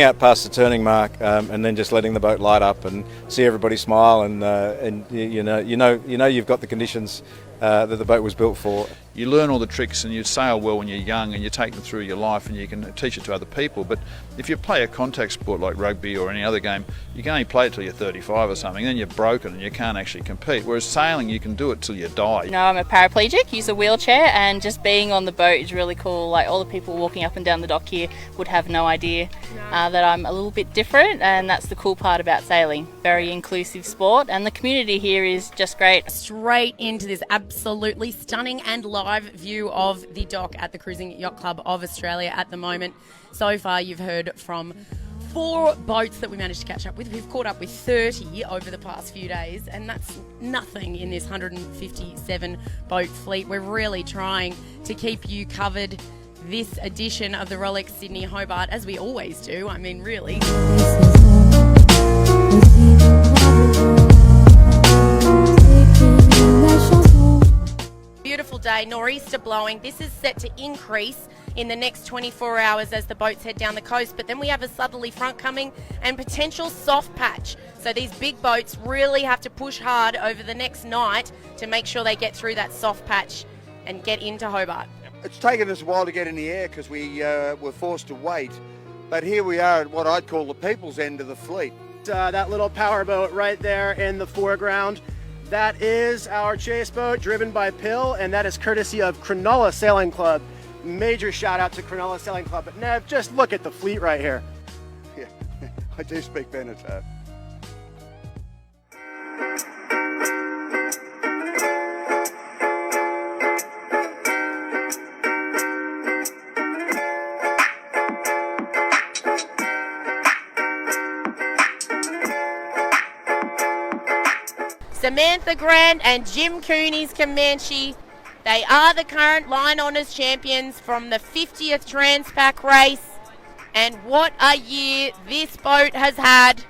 out past the turning mark, and then just letting the boat light up and see everybody smile, and you know you've got the conditions that the boat was built for. You learn all the tricks and you sail well when you're young, and you take them through your life and you can teach it to other people. But if you play a contact sport like rugby or any other game, you can only play it till you're 35 or something, then you're broken and you can't actually compete. Whereas sailing, you can do it till you die. No, I'm a paraplegic, use a wheelchair, and just being on the boat is really cool. Like, all the people walking up and down the dock here would have no idea that I'm a little bit different, and that's the cool part about sailing. Very inclusive sport, and the community here is just great. Straight into this absolutely stunning and live view of the dock at the Cruising Yacht Club of Australia at the moment. So far you've heard from 4 boats that we managed to catch up with. We've caught up with 30 over the past few days, and that's nothing in this 157 boat fleet. We're really trying to keep you covered this edition of the Rolex Sydney Hobart, as we always do. I mean, really. Beautiful day, nor'easter blowing. This is set to increase in the next 24 hours as the boats head down the coast, but then we have a southerly front coming and potential soft patch. So these big boats really have to push hard over the next night to make sure they get through that soft patch and get into Hobart. It's taken us a while to get in the air because we were forced to wait, but here we are at what I'd call the people's end of the fleet. That little powerboat right there in the foreground, that is our chase boat driven by Pill, and that is courtesy of Cronulla Sailing Club. Major shout out to Cronulla Sailing Club. But Nev, just look at the fleet right here. Yeah, I do speak Beneteau. Samantha Grant and Jim Cooney's Comanche. They are the current line honours champions from the 50th Transpac race. And what a year this boat has had.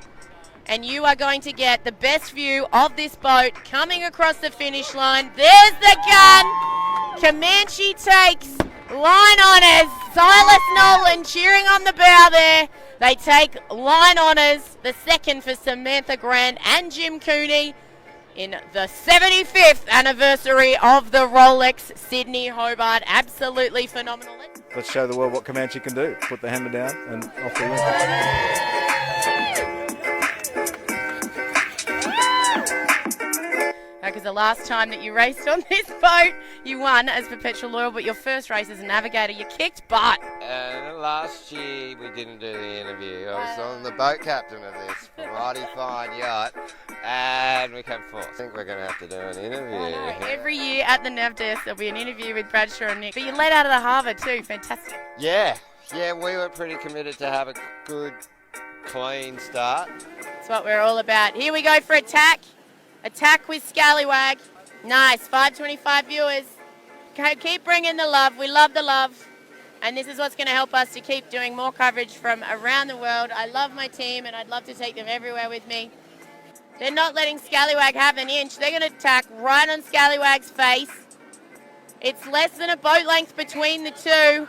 And you are going to get the best view of this boat coming across the finish line. There's the gun. Comanche takes line honours. Silas Nolan cheering on the bow there. They take line honours, the second for Samantha Grant and Jim Cooney, in the 75th anniversary of the Rolex Sydney Hobart. Absolutely phenomenal. Let's show the world what Comanche can do. Put the hammer down and off the wheel. Because the last time that you raced on this boat, you won as Perpetual Loyal, but your first race as a navigator, you kicked butt. Last year we didn't do the interview. I was on the boat captain of this mighty fine yacht, and we came fourth. I think we're going to have to do an interview. Every year at the Nav Desk, there'll be an interview with Bradshaw and Nick. But you let out of the harbour too, fantastic. Yeah, we were pretty committed to have a good, clean start. That's what we're all about. Here we go for attack. Attack with Scallywag. Nice, 525 viewers. Keep bringing the love. We love the love. And this is what's going to help us to keep doing more coverage from around the world. I love my team, and I'd love to take them everywhere with me. They're not letting Scallywag have an inch. They're going to attack right on Scallywag's face. It's less than a boat length between the two.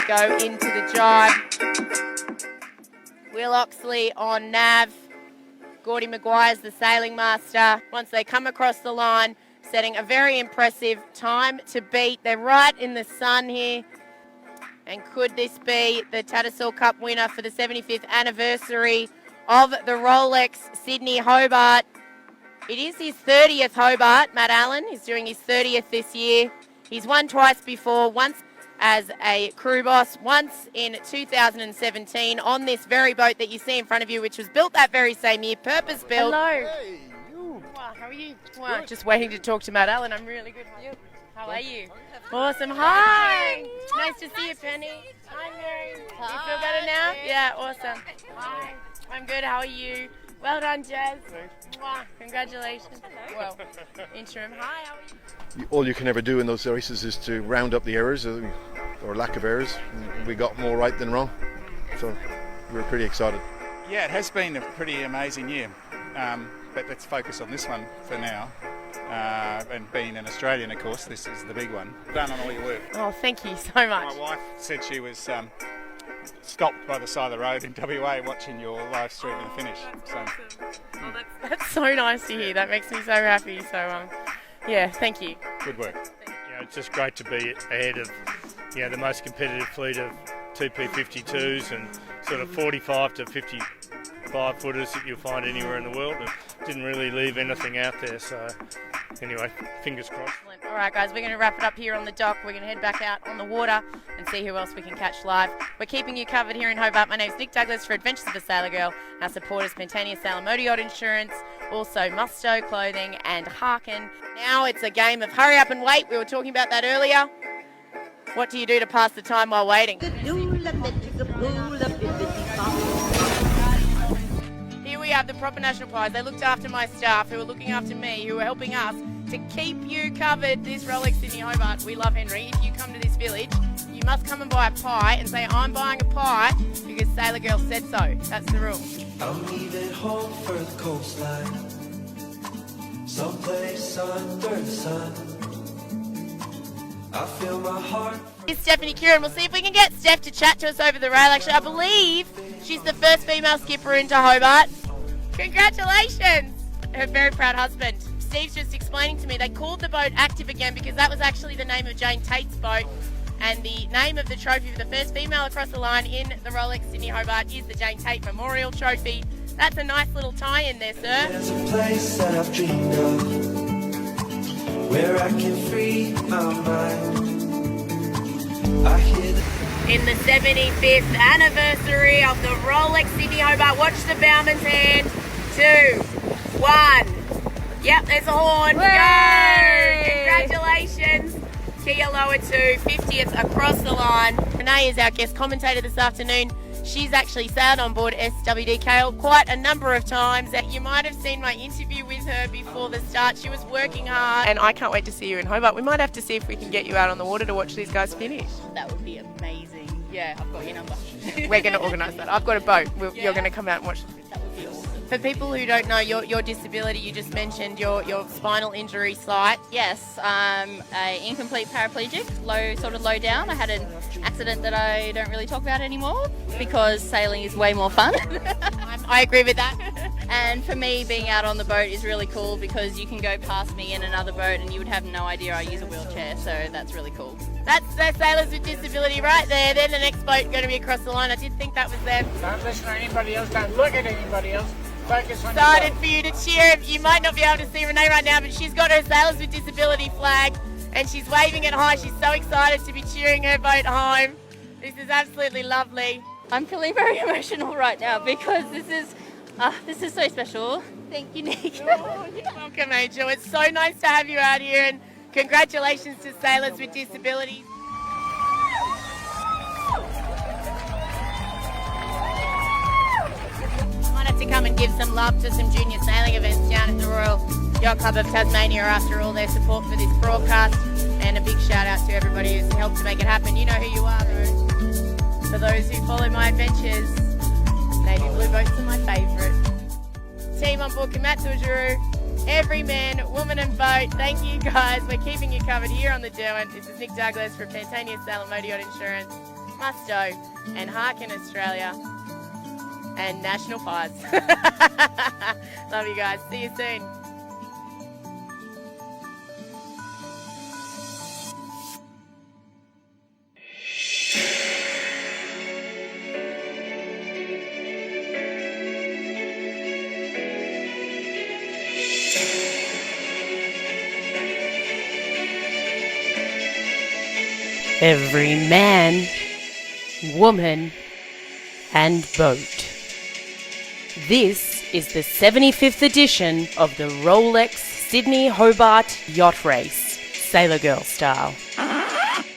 go into the jibe. Will Oxley on nav. Gordy Maguire's the sailing master. Once they come across the line, setting a very impressive time to beat. They're right in the sun here. And could this be the Tattersall Cup winner for the 75th anniversary of the Rolex Sydney Hobart? It is his 30th Hobart, Matt Allen. He's doing his 30th this year. He's won twice before, once as a crew boss, once in 2017 on this very boat that you see in front of you, which was built that very same year, purpose-built. Hello. Hey, you. Wow, how are you? Wow, just waiting to talk to Matt Allen. I'm really good. How are you? Awesome. Hi. Nice to see you, Penny. Hi, Mary. You feel better now? Yeah, awesome. Hi. I'm good. How are you? Well done, Jazz. Wow, congratulations. Well, interim. Hi, how are you? All you can ever do in those races is to round up the errors or lack of errors. We got more right than wrong, so we're pretty excited. Yeah, it has been a pretty amazing year, but let's focus on this one for now. And being an Australian, of course, this is the big one. Done on all your work. Oh, thank you so much. My wife said she was stopped by the side of the road in WA watching your live stream and finish. So, oh, that's so nice to hear. That makes me so happy. So, yeah, thank you. Good work. It's just great to be ahead of the most competitive fleet of 2P52s and sort of 45 to 55 footers that you'll find anywhere in the world. And didn't really leave anything out there. So anyway, fingers crossed. All right, guys, we're going to wrap it up here on the dock. We're going to head back out on the water and see who else we can catch live. We're keeping you covered here in Hobart. My name's Nick Douglas for Adventures of a Sailor Girl. Our supporters, Pentania Sailor Motor Yacht Insurance, also Musto Clothing and Harkin. Now it's a game of hurry up and wait. We were talking about that earlier. What do you do to pass the time while waiting? Here we have the proper national prize. They looked after my staff, who are looking after me, who are helping us to keep you covered. This Rolex Sydney Hobart, we love Henry. If you come to this village, you must come and buy a pie and say, I'm buying a pie because Sailor Girl said so. That's the rule. I'm leaving home for the coastline, someplace under the sun. I feel my heart. It's Stephanie Kieran. We'll see if we can get Steph to chat to us over the rail. Actually, I believe she's the first female skipper into Hobart. Congratulations! Her very proud husband. Steve's just explaining to me they called the boat Active again because that was actually the name of Jane Tate's boat, and the name of the trophy for the first female across the line in the Rolex Sydney Hobart is the Jane Tate Memorial Trophy. That's a nice little tie-in there, sir. There's a place that I've dreamed of where I can free my mind. I hear in the 75th anniversary of the Rolex Sydney Hobart. Watch the bowman's hand. 2, 1. Yep, there's a horn. Yay! Go! Congratulations. Kia Loa 2, 50th across the line. Renee is our guest commentator this afternoon. She's actually sailed on board SWDK quite a number of times. You might have seen my interview with her before the start. She was working hard. And I can't wait to see you in Hobart. We might have to see if we can get you out on the water to watch these guys finish. That would be amazing. Yeah, I've got your number. We're going to organise that. I've got a boat. You're going to come out and watch them. That would be awesome. For people who don't know, your disability, you just mentioned your spinal injury slight. Yes, I'm an incomplete paraplegic, low down. I had an accident that I don't really talk about anymore because sailing is way more fun. I agree with that. And for me, being out on the boat is really cool because you can go past me in another boat and you would have no idea I use a wheelchair, so that's really cool. That's Sailors with Disability right there. They're the next boat going to be across the line. I did think that was them. Don't listen to anybody else, don't look at anybody else. Focus on Excited for you to cheer. You might not be able to see Renee right now, but she's got her Sailors with Disability flag and she's waving it high. She's so excited to be cheering her boat home. This is absolutely lovely. I'm feeling very emotional right now because this is so special. Thank you, Nick. Oh, you're welcome, Angel. It's so nice to have you out here, and congratulations to Sailors with Disabilities. I might have to come and give some love to some junior sailing events down at the Royal Yacht Club of Tasmania after all their support for this broadcast, and a big shout out to everybody who's helped to make it happen. You know who you are, though. For those who follow my adventures, navy blue boats are my favourite. Team on board Komatsu Ujuru, every man, woman and boat, thank you guys. We're keeping you covered here on the Derwent. This is Nick Douglas for Pentania Sailor Motor Yacht Insurance. Musto, and Harkin Australia, and National Fires. Love you guys. See you soon. Every man, woman, and boat. This is the 75th edition of the Rolex Sydney Hobart Yacht Race, Sailor Girl style.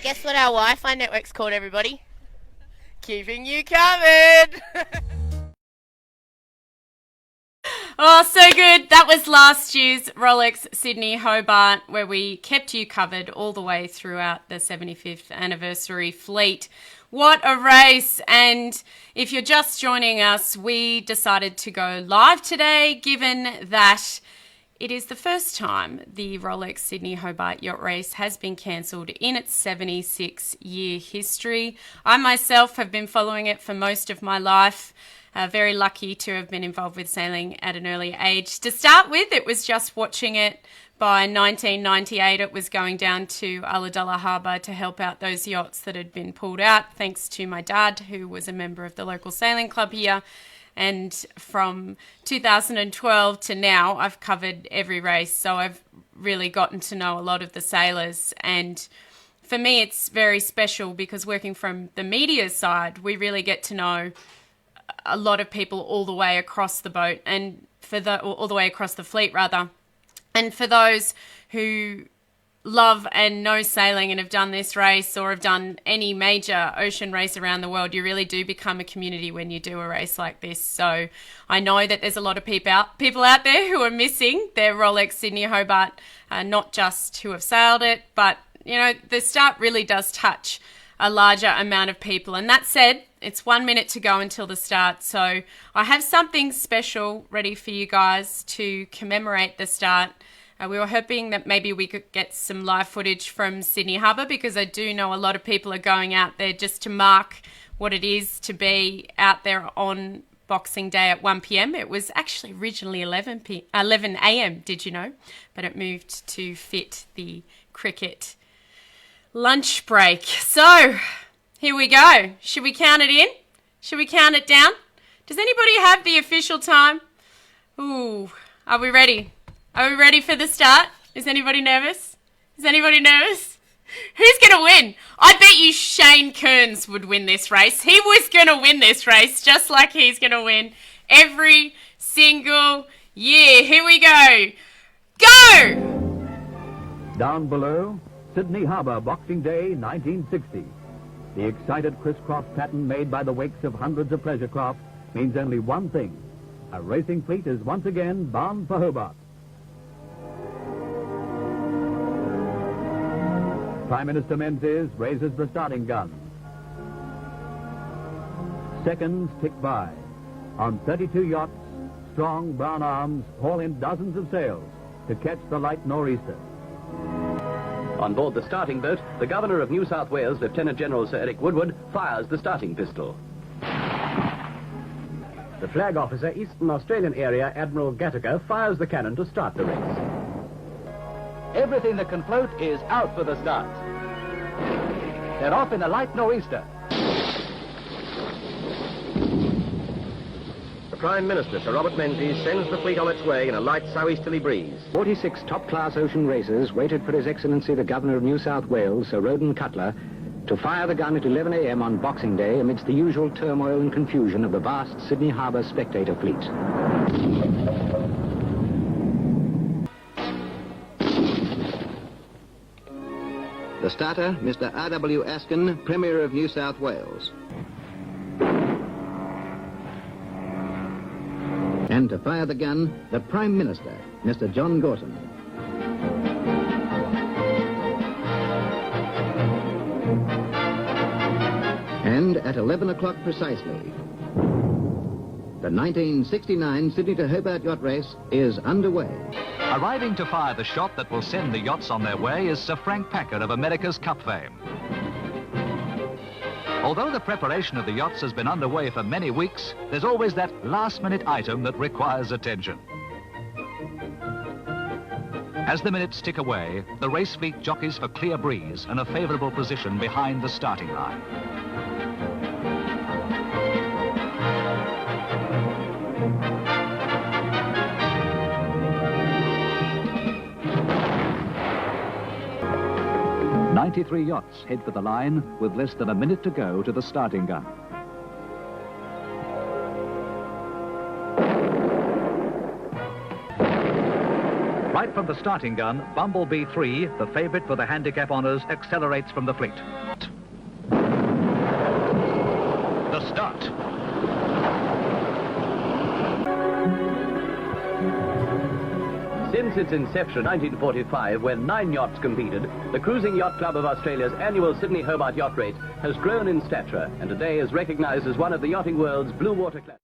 Guess what our Wi-Fi network's called, everybody? Keeping you covered! Oh, so good. That was last year's Rolex Sydney Hobart, where we kept you covered all the way throughout the 75th anniversary fleet. What a race. And if you're just joining us, we decided to go live today, given that it is the first time the Rolex Sydney Hobart Yacht Race has been cancelled in its 76-year history. I myself have been following it for most of my life. Very lucky to have been involved with sailing at an early age. To start with, it was just watching it. By 1998, it was going down to Ulladulla Harbour to help out those yachts that had been pulled out, thanks to my dad, who was a member of the local sailing club here. And from 2012 to now, I've covered every race, so I've really gotten to know a lot of the sailors. And for me, it's very special because working from the media side, we really get to know a lot of people all the way across the boat, and all the way across the fleet rather. And for those who love and know sailing and have done this race or have done any major ocean race around the world, you really do become a community when you do a race like this. So I know that there's a lot of people out there who are missing their Rolex Sydney Hobart, not just who have sailed it, but you know, the start really does touch a larger amount of people. And that said, it's 1 minute to go until the start. So I have something special ready for you guys to commemorate the start. We were hoping that maybe we could get some live footage from Sydney Harbour, because I do know a lot of people are going out there just to mark what it is to be out there on Boxing Day at 1 p.m. It was actually originally 11 a.m., did you know? But it moved to fit the cricket lunch break. So here we go. Should we count it in? Should we count it down? Does anybody have the official time? Ooh, are we ready? Are we ready for the start? Is anybody nervous? Is anybody nervous? Who's going to win? I bet you Shane Kearns would win this race. He was going to win this race, just like he's going to win every single year. Here we go. Go! Down below, Sydney Harbour, Boxing Day, 1960. The excited crisscross pattern made by the wakes of hundreds of pleasure craft means only one thing. A racing fleet is once again bound for Hobart. Prime Minister Menzies raises the starting gun. Seconds tick by. On 32 yachts, strong brown arms haul in dozens of sails to catch the light nor'easter. On board the starting boat, the Governor of New South Wales, Lieutenant General Sir Eric Woodward, fires the starting pistol. The flag officer, Eastern Australian Area, Admiral Gattaker, fires the cannon to start the race. Everything that can float is out for the start. They're off in a light nor'easter. The Prime Minister, Sir Robert Menzies, sends the fleet on its way in a light southeasterly breeze. 46 top-class ocean racers waited for His Excellency the Governor of New South Wales, Sir Roden Cutler, to fire the gun at 11 a.m. on Boxing Day amidst the usual turmoil and confusion of the vast Sydney Harbour spectator fleet. The starter, Mr. R.W. Askin, Premier of New South Wales. And to fire the gun, the Prime Minister, Mr. John Gorton. And at 11 o'clock precisely, the 1969 Sydney to Hobart Yacht Race is underway. Arriving to fire the shot that will send the yachts on their way is Sir Frank Packer of America's Cup fame. Although the preparation of the yachts has been underway for many weeks, there's always that last-minute item that requires attention. As the minutes tick away, the race fleet jockeys for clear breeze and a favourable position behind the starting line. "93 yachts head for the line with less than a minute to go to the starting gun. Right from the starting gun, Bumblebee 3, the favourite for the handicap honours, accelerates from the fleet. The start. Since its inception in 1945, when 9 yachts competed, the Cruising Yacht Club of Australia's annual Sydney Hobart Yacht Race has grown in stature and today is recognised as one of the yachting world's blue water classics.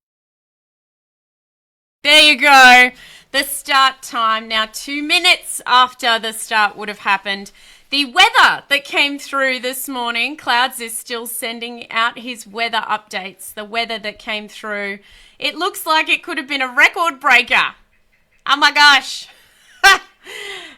There you go. The start time now 2 minutes after the start would have happened. The weather that came through this morning, Clouds is still sending out his weather updates. The weather that came through, it looks like it could have been a record breaker. Oh my gosh.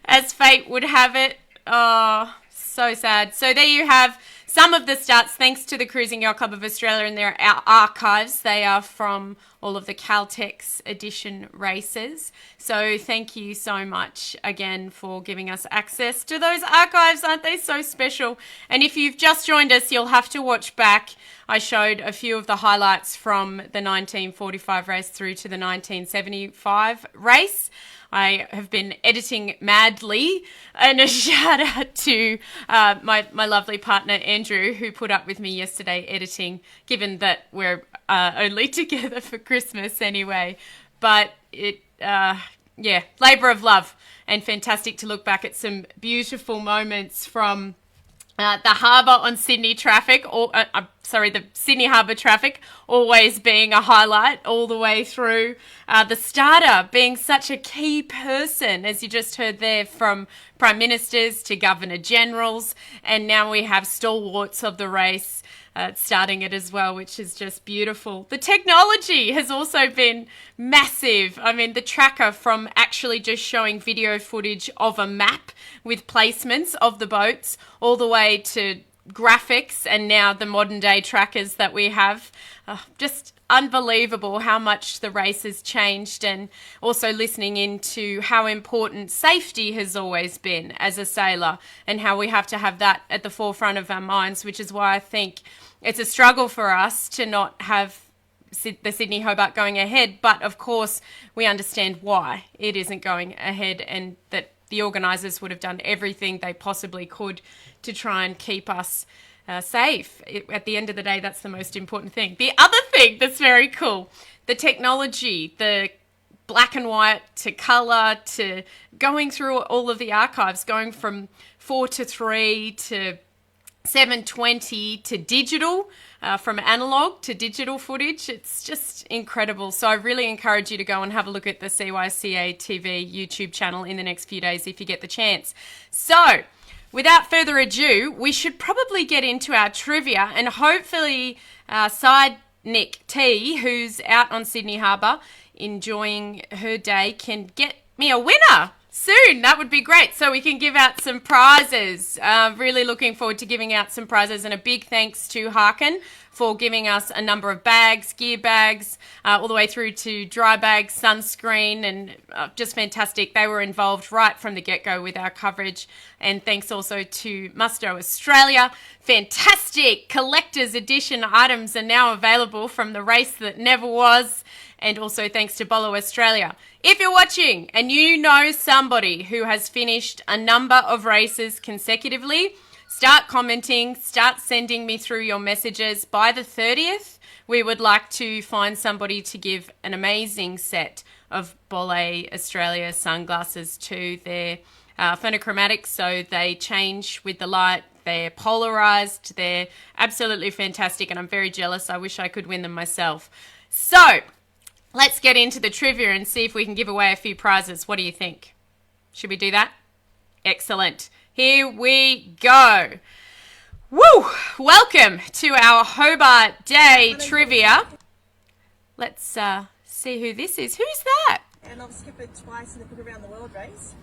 As fate would have it. Oh, so sad. So there you have some of the starts thanks to the Cruising Yacht Club of Australia and their archives. They are from all of the Caltex edition races. So thank you so much again for giving us access to those archives. Aren't they so special? And if you've just joined us, you'll have to watch back. I showed a few of the highlights from the 1945 race through to the 1975 race. I have been editing madly, and a shout out to my lovely partner Andrew, who put up with me yesterday editing, given that we're only together for Christmas anyway. But labour of love, and fantastic to look back at some beautiful moments from the harbour on Sydney traffic, the Sydney Harbour traffic always being a highlight all the way through. The starter being such a key person, as you just heard there, from Prime Ministers to Governor Generals, and now we have stalwarts of the race starting it as well, which is just beautiful. The technology has also been massive. I mean, the tracker from actually just showing video footage of a map with placements of the boats all the way to graphics and now the modern day trackers that we have. Just unbelievable how much the race has changed, and also listening into how important safety has always been as a sailor and how we have to have that at the forefront of our minds, which is why I think it's a struggle for us to not have the Sydney Hobart going ahead. But of course, we understand why it isn't going ahead, and that the organisers would have done everything they possibly could to try and keep us safe. At the end of the day, that's the most important thing. The other thing that's very cool, the technology, the black and white to colour, to going through all of the archives, going from 4:3 to 720 to digital, from analog to digital footage. It's just incredible. So I really encourage you to go and have a look at the CYCA TV YouTube channel in the next few days if you get the chance. So without further ado, we should probably get into our trivia, and hopefully Side Nick T, who's out on Sydney Harbour enjoying her day, can get me a winner soon. That would be great, so we can give out some prizes. Really looking forward to giving out some prizes, and a big thanks to Harkin for giving us a number of bags, gear bags, all the way through to dry bags, sunscreen, and just fantastic. They were involved right from the get-go with our coverage. And thanks also to Musto Australia. Fantastic collector's edition items are now available from the race that never was. And also thanks to Bolo Australia. If you're watching and you know somebody who has finished a number of races consecutively, start commenting, start sending me through your messages. By the 30th, we would like to find somebody to give an amazing set of Bolo Australia sunglasses to. They're phonochromatic, so they change with the light. They're polarized. They're absolutely fantastic, and I'm very jealous. I wish I could win them myself. So let's get into the trivia and see if we can give away a few prizes. What do you think? Should we do that? Excellent. Here we go. Woo! Welcome to our Hobart Day trivia. Let's see who this is. Who's that? And I've skippered twice in the Quick Around the World race.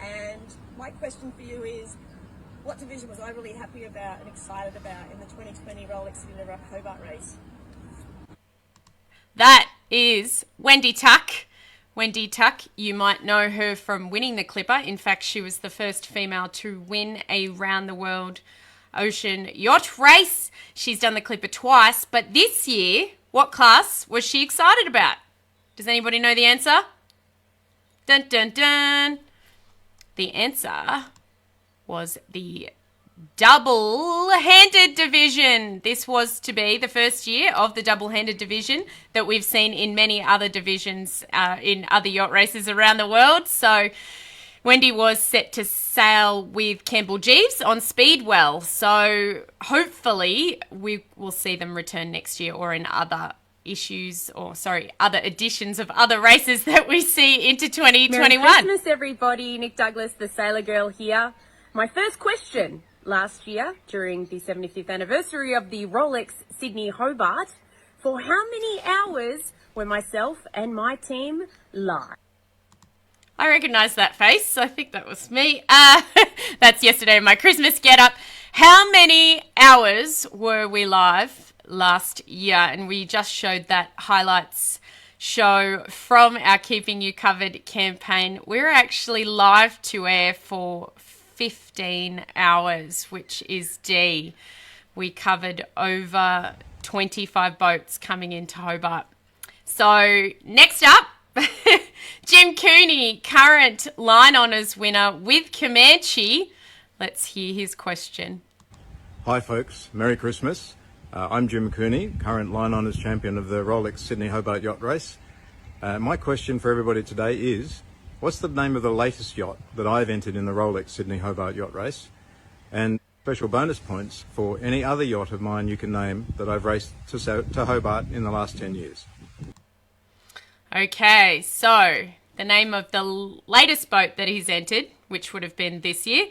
And my question for you is, what division was I really happy about and excited about in the 2020 Rolex Sydney Hobart race? That is Wendy Tuck. Wendy Tuck, you might know her from winning the Clipper. In fact, she was the first female to win a round-the-world ocean yacht race. She's done the Clipper twice, but this year, what class was she excited about? Does anybody know the answer? Dun, dun, dun. The answer was the double-handed division. This was to be the first year of the double-handed division that we've seen in many other divisions in other yacht races around the world. So Wendy was set to sail with Campbell Jeeves on Speedwell. So hopefully we will see them return next year or in other other editions of other races that we see into 2021. Merry Christmas, everybody. Nick Douglas, the Sailor Girl here. My first question last year, during the 75th anniversary of the Rolex Sydney Hobart, for how many hours were myself and my team live? I recognise that face. I think that was me. That's yesterday in my Christmas get-up. How many hours were we live last year? And we just showed that highlights show from our Keeping You Covered campaign. We're actually live to air for 15 hours, which is D. We covered over 25 boats coming into Hobart. So next up, Jim Cooney, current line honours winner with Comanche. Let's hear his question. Hi folks, Merry Christmas. I'm Jim Cooney, current line honours champion of the Rolex Sydney Hobart Yacht Race. My question for everybody today is, what's the name of the latest yacht that I've entered in the Rolex Sydney Hobart Yacht Race? And special bonus points for any other yacht of mine you can name that I've raced to Hobart in the last 10 years. Okay, so the name of the latest boat that he's entered, which would have been this year,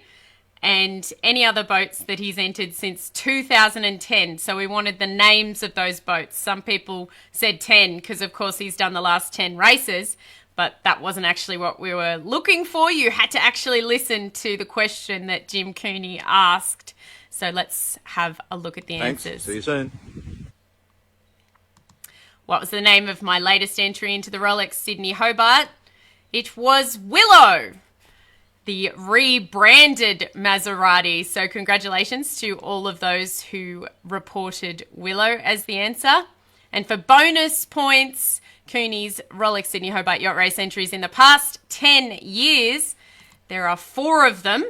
and any other boats that he's entered since 2010. So we wanted the names of those boats. Some people said 10 because, of course, he's done the last 10 races, but that wasn't actually what we were looking for. You had to actually listen to the question that Jim Cooney asked. So let's have a look at the answers. See you soon. What was the name of my latest entry into the Rolex Sydney Hobart? It was Willow, the rebranded Maserati. So congratulations to all of those who reported Willow as the answer. And for bonus points, Cooney's Rolex Sydney Hobart Yacht Race entries in the past 10 years, there are 4 of them.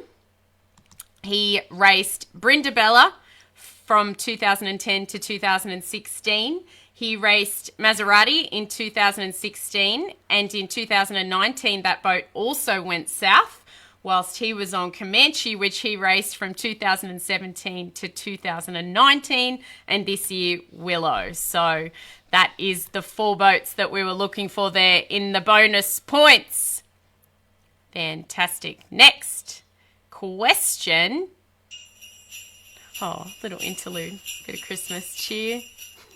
He raced Brindabella from 2010 to 2016. He raced Maserati in 2016, and in 2019 that boat also went south whilst he was on Comanche, which he raced from 2017 to 2019, and this year Willow. So that is the 4 boats that we were looking for there in the bonus points. Fantastic. Next question. Oh, little interlude, bit of Christmas cheer.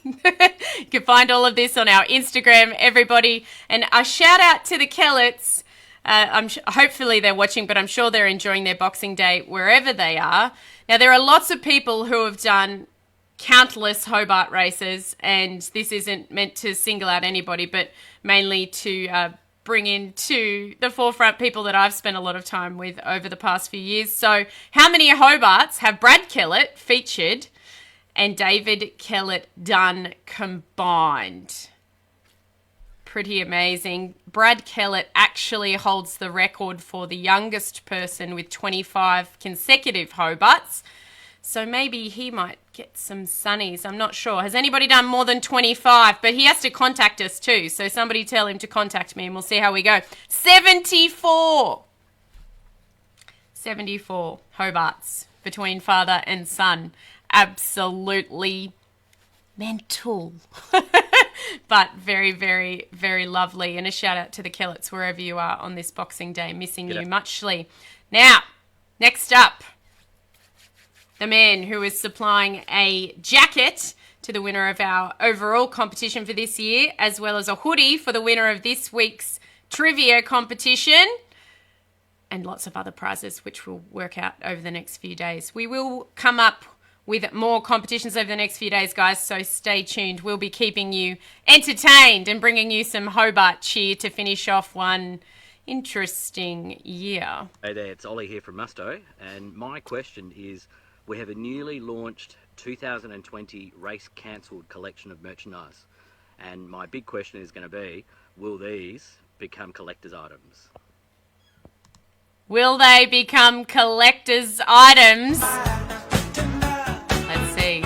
You can find all of this on our Instagram, everybody. And a shout out to the Kellets. Hopefully they're watching, but I'm sure they're enjoying their Boxing Day wherever they are. Now, there are lots of people who have done countless Hobart races, and this isn't meant to single out anybody, but mainly to bring into the forefront people that I've spent a lot of time with over the past few years. So how many Hobarts have Brad Kellett featured and David Kellett done combined? Pretty amazing. Brad Kellett actually holds the record for the youngest person with 25 consecutive Hobarts. So maybe he might get some sunnies. I'm not sure. Has anybody done more than 25? But he has to contact us too. So somebody tell him to contact me and we'll see how we go. 74. 74 Hobarts between father and son. Absolutely mental. But very, very, very lovely. And a shout out to the Kellets wherever you are on this Boxing Day. Missing you muchly. Now, next up. the man who is supplying a jacket to the winner of our overall competition for this year, as well as a hoodie for the winner of this week's trivia competition, and lots of other prizes which we'll work out over the next few days. We will come up with more competitions over the next few days, guys, so stay tuned. We'll be keeping you entertained and bringing you some Hobart cheer to finish off one interesting year. Hey there, it's Ollie here from Musto, and my question is, we have a newly launched 2020 race cancelled collection of merchandise, and my big question is going to be, will these become collector's items? Will they become collector's items? Let's see.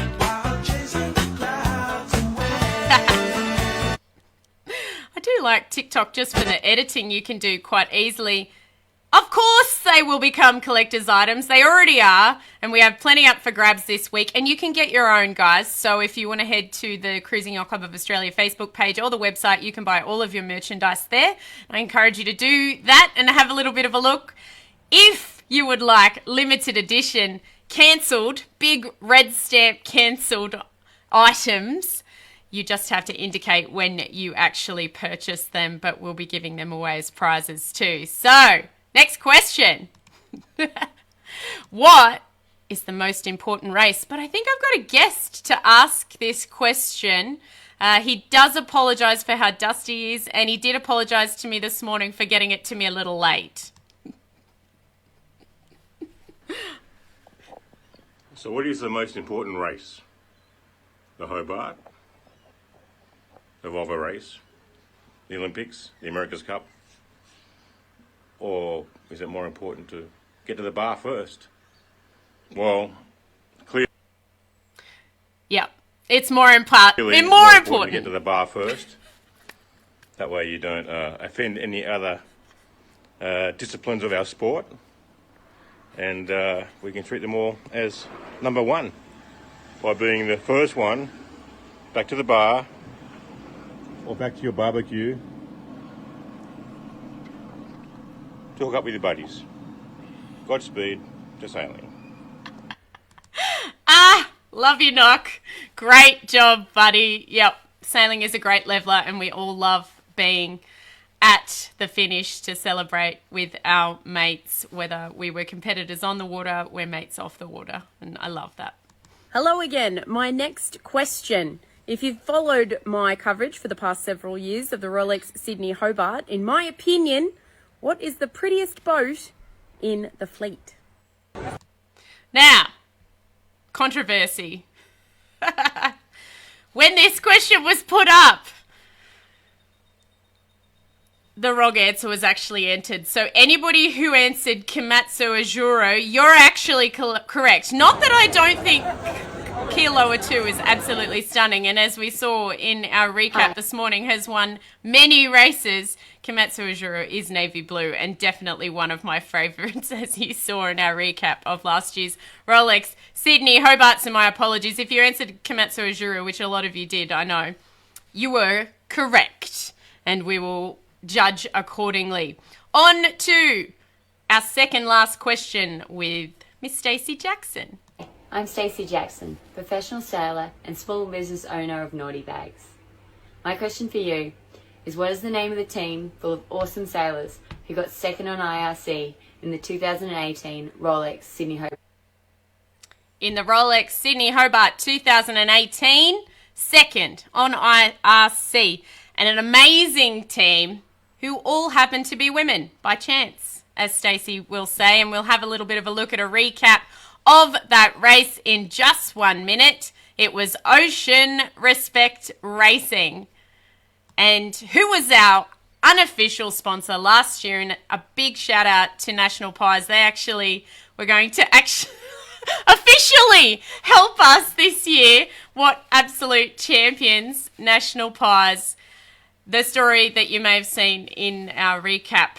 I do like TikTok just for the editing you can do quite easily. Of course they will become collector's items. They already are, and we have plenty up for grabs this week, and you can get your own, guys. So if you want to head to the Cruising Yacht Club of Australia Facebook page or the website, you can buy all of your merchandise there. I encourage you to do that and have a little bit of a look. If you would like limited edition cancelled, big red stamp cancelled items, you just have to indicate when you actually purchase them, but we'll be giving them away as prizes too. So, next question. What is the most important race? But I think I've got a guest to ask this question. He does apologise for how dusty he is, and he did apologise to me this morning for getting it to me a little late. So what is the most important race? The Hobart, the Volvo race, the Olympics, the America's Cup? Or is it more important to get to the bar first? Well, clearly. Yep, it's more important. To get to the bar first. That way you don't offend any other disciplines of our sport. And we can treat them all as number one by being the first one back to the bar or back to your barbecue to hook up with your buddies. Godspeed to sailing. Love you, Knock. Great job, buddy. Yep, sailing is a great leveler, and we all love being at the finish to celebrate with our mates, whether we were competitors on the water, we're mates off the water, and I love that. Hello again. My next question. If you've followed my coverage for the past several years of the Rolex Sydney Hobart, in my opinion, what is the prettiest boat in the fleet? Now, controversy. When this question was put up, the wrong answer was actually entered. So anybody who answered Komatsu Azuro, you're actually correct. Not that I don't think Kiloa 2 is absolutely stunning, and as we saw in our recap this morning, has won many races. Komatsu Azuro is navy blue and definitely one of my favourites, as you saw in our recap of last year's Rolex Sydney Hobart. So my apologies. If you answered Komatsu Azuro, which a lot of you did, I know, you were correct, and we will judge accordingly. On to our second last question with Miss Stacey Jackson. I'm Stacey Jackson, professional sailor and small business owner of Naughty Bags. My question for you is, what is the name of the team full of awesome sailors who got second on IRC in the 2018 Rolex Sydney Hobart? In the Rolex Sydney Hobart 2018, second on IRC, and an amazing team who all happen to be women by chance, as Stacey will say, and we'll have a little bit of a look at a recap of that race in just 1 minute. It was Ocean Respect Racing. And who was our unofficial sponsor last year? And a big shout out to National Pies. They actually were going to officially help us this year. What absolute champions, National Pies. The story that you may have seen in our recap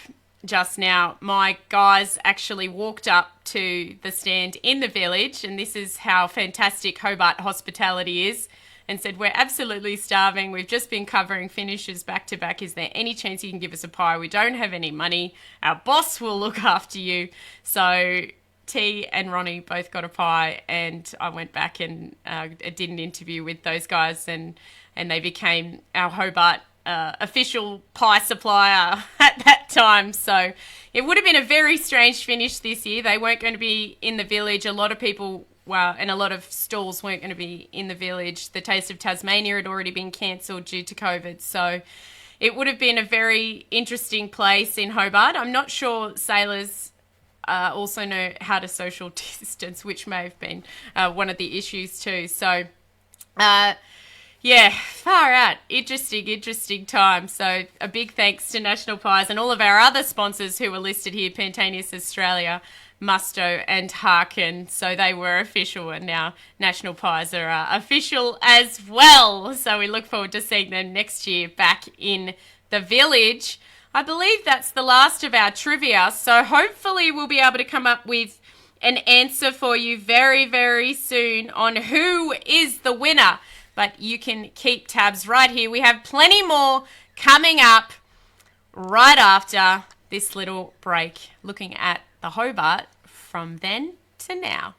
just now, my guys actually walked up to the stand in the village, and this is how fantastic Hobart hospitality is, and said, we're absolutely starving. We've just been covering finishes back to back. Is there any chance you can give us a pie? We don't have any money. Our boss will look after you. So T and Ronnie both got a pie, and I went back and did an interview with those guys, and they became our Hobart official pie supplier at that time. So it would have been a very strange finish this year. They weren't going to be in the village. A lot of people, and a lot of stalls weren't going to be in the village. The Taste of Tasmania had already been cancelled due to COVID. So it would have been a very interesting place in Hobart. I'm not sure sailors also know how to social distance, which may have been one of the issues too. So, yeah, far out. Interesting time. So a big thanks to National Pies and all of our other sponsors who were listed here, Pantanius Australia, Musto and Harkin. So they were official, and now National Pies are official as well. So we look forward to seeing them next year back in the village. I believe that's the last of our trivia. So hopefully we'll be able to come up with an answer for you very, very soon on who is the winner. But you can keep tabs right here. We have plenty more coming up right after this little break, looking at the Hobart from then to now.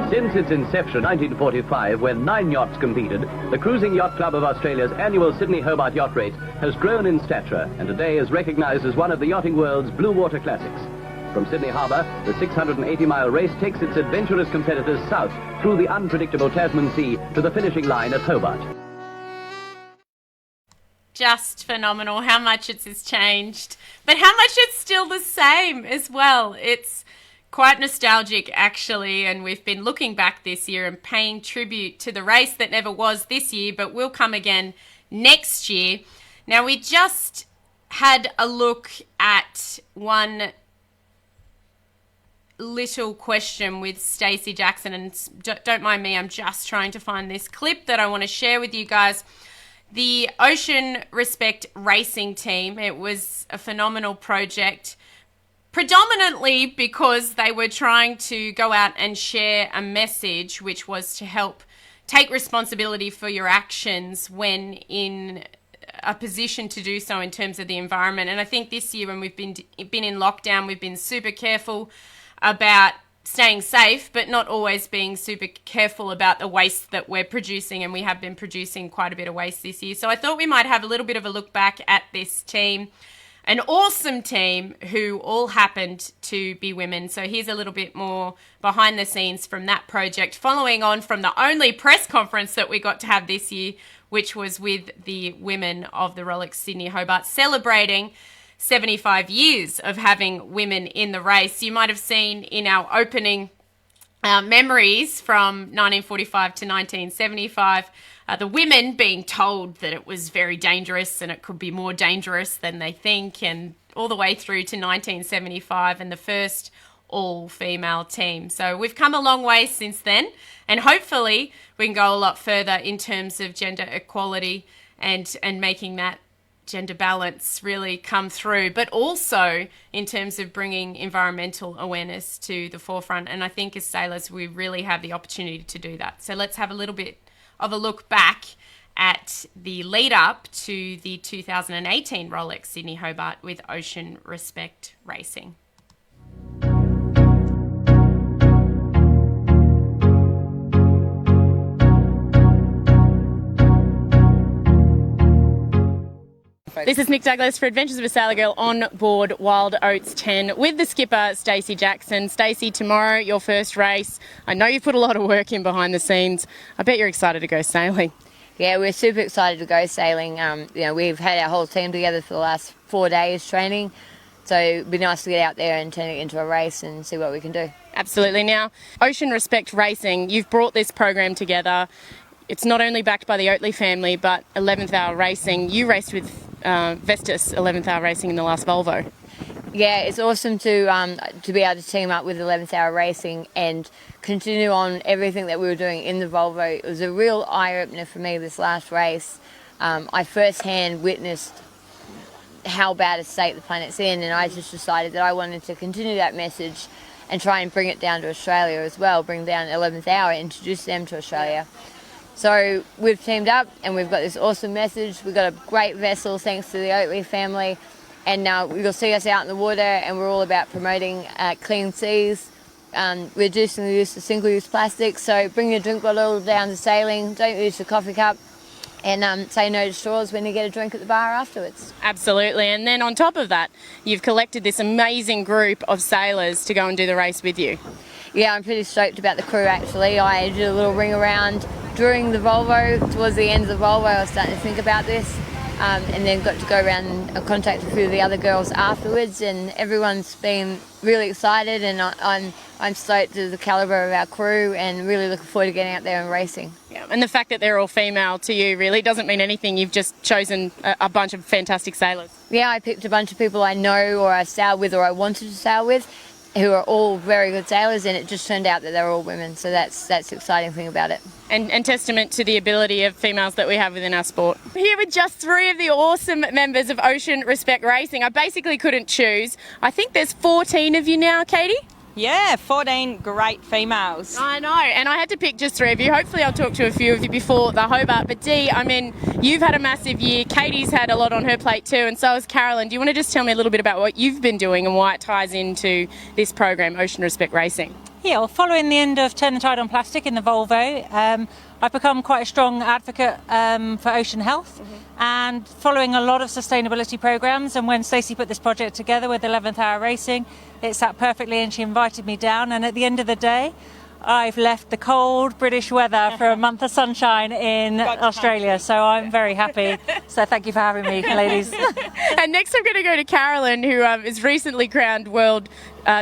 Since its inception, 1945, when 9 yachts competed, the Cruising Yacht Club of Australia's annual Sydney Hobart Yacht Race has grown in stature and today is recognised as one of the yachting world's blue water classics. From Sydney Harbour, the 680-mile race takes its adventurous competitors south through the unpredictable Tasman Sea to the finishing line at Hobart. Just phenomenal how much it's changed, but how much it's still the same as well. It's quite nostalgic, actually, and we've been looking back this year and paying tribute to the race that never was this year, but will come again next year. Now, we just had a look at one little question with Stacey Jackson, and don't mind me, I'm just trying to find this clip that I want to share with you guys. The Ocean Respect Racing Team, it was a phenomenal project, predominantly because they were trying to go out and share a message, which was to help take responsibility for your actions when in a position to do so in terms of the environment. And I think this year, when we've been in lockdown, we've been super careful about staying safe, but not always being super careful about the waste that we're producing, and we have been producing quite a bit of waste this year. So I thought we might have a little bit of a look back at this team, an awesome team who all happened to be women. So here's a little bit more behind the scenes from that project, following on from the only press conference that we got to have this year, which was with the women of the Rolex Sydney Hobart, celebrating 75 years of having women in the race. You might have seen in our opening memories from 1945 to 1975, the women being told that it was very dangerous and it could be more dangerous than they think, and all the way through to 1975 and the first all-female team. So we've come a long way since then, and hopefully we can go a lot further in terms of gender equality and making that gender balance really come through, but also in terms of bringing environmental awareness to the forefront. And I think as sailors, we really have the opportunity to do that. So let's have a little bit of a look back at the lead up to the 2018 Rolex Sydney Hobart with Ocean Respect Racing. This is Nick Douglas for Adventures of a Sailor Girl on board Wild Oats 10 with the skipper, Stacey Jackson. Stacey, tomorrow, your first race. I know you've put a lot of work in behind the scenes. I bet you're excited to go sailing. Yeah, we're super excited to go sailing. We've had our whole team together for the last 4 days training. So it'd be nice to get out there and turn it into a race and see what we can do. Absolutely. Now, Ocean Respect Racing, you've brought this program together. It's not only backed by the Oatley family, but 11th Hour Racing. You raced with Vestas 11th Hour Racing in the last Volvo. Yeah, it's awesome to be able to team up with 11th Hour Racing and continue on everything that we were doing in the Volvo. It was a real eye-opener for me this last race. I first-hand witnessed how bad a state the planet's in, and I just decided that I wanted to continue that message and try and bring it down to Australia as well, bring down 11th Hour, introduce them to Australia. So we've teamed up and we've got this awesome message. We've got a great vessel thanks to the Oatley family, And you'll see us out in the water, and we're all about promoting clean seas, reducing the use of single-use plastic. So bring your drink bottle down to sailing, don't use the coffee cup, and say no to straws when you get a drink at the bar afterwards. Absolutely. And then on top of that, you've collected this amazing group of sailors to go and do the race with you. Yeah, I'm pretty stoked about the crew actually. I did a little ring around during the Volvo. Towards the end of the Volvo, I was starting to think about this, and then got to go around and contact a few of the other girls afterwards, and everyone's been really excited, and I'm stoked at the calibre of our crew and really looking forward to getting out there and racing. Yeah, and the fact that they're all female to you really doesn't mean anything. You've just chosen a bunch of fantastic sailors. Yeah, I picked a bunch of people I know or I sailed with or I wanted to sail with, who are all very good sailors, and it just turned out that they're all women, so that's the exciting thing about it. And testament to the ability of females that we have within our sport. Here with just 3 of the awesome members of Ocean Respect Racing. I basically couldn't choose. I think there's 14 of you now, Katie? Yeah, 14 great females. I know, and I had to pick just 3 of you. Hopefully I'll talk to a few of you before the Hobart. But Dee, I mean, you've had a massive year. Katie's had a lot on her plate too, and so has Carolyn. Do you want to just tell me a little bit about what you've been doing and why it ties into this program, Ocean Respect Racing? Yeah, well, following the end of Turn the Tide on Plastic in the Volvo, I've become quite a strong advocate for ocean health, and following a lot of sustainability programs. And when Stacey put this project together with 11th Hour Racing, it sat perfectly, and she invited me down. And at the end of the day, I've left the cold British weather for a month of sunshine in Australia, so I'm very happy. So thank you for having me, ladies. And next I'm going to go to Carolyn, who is recently crowned World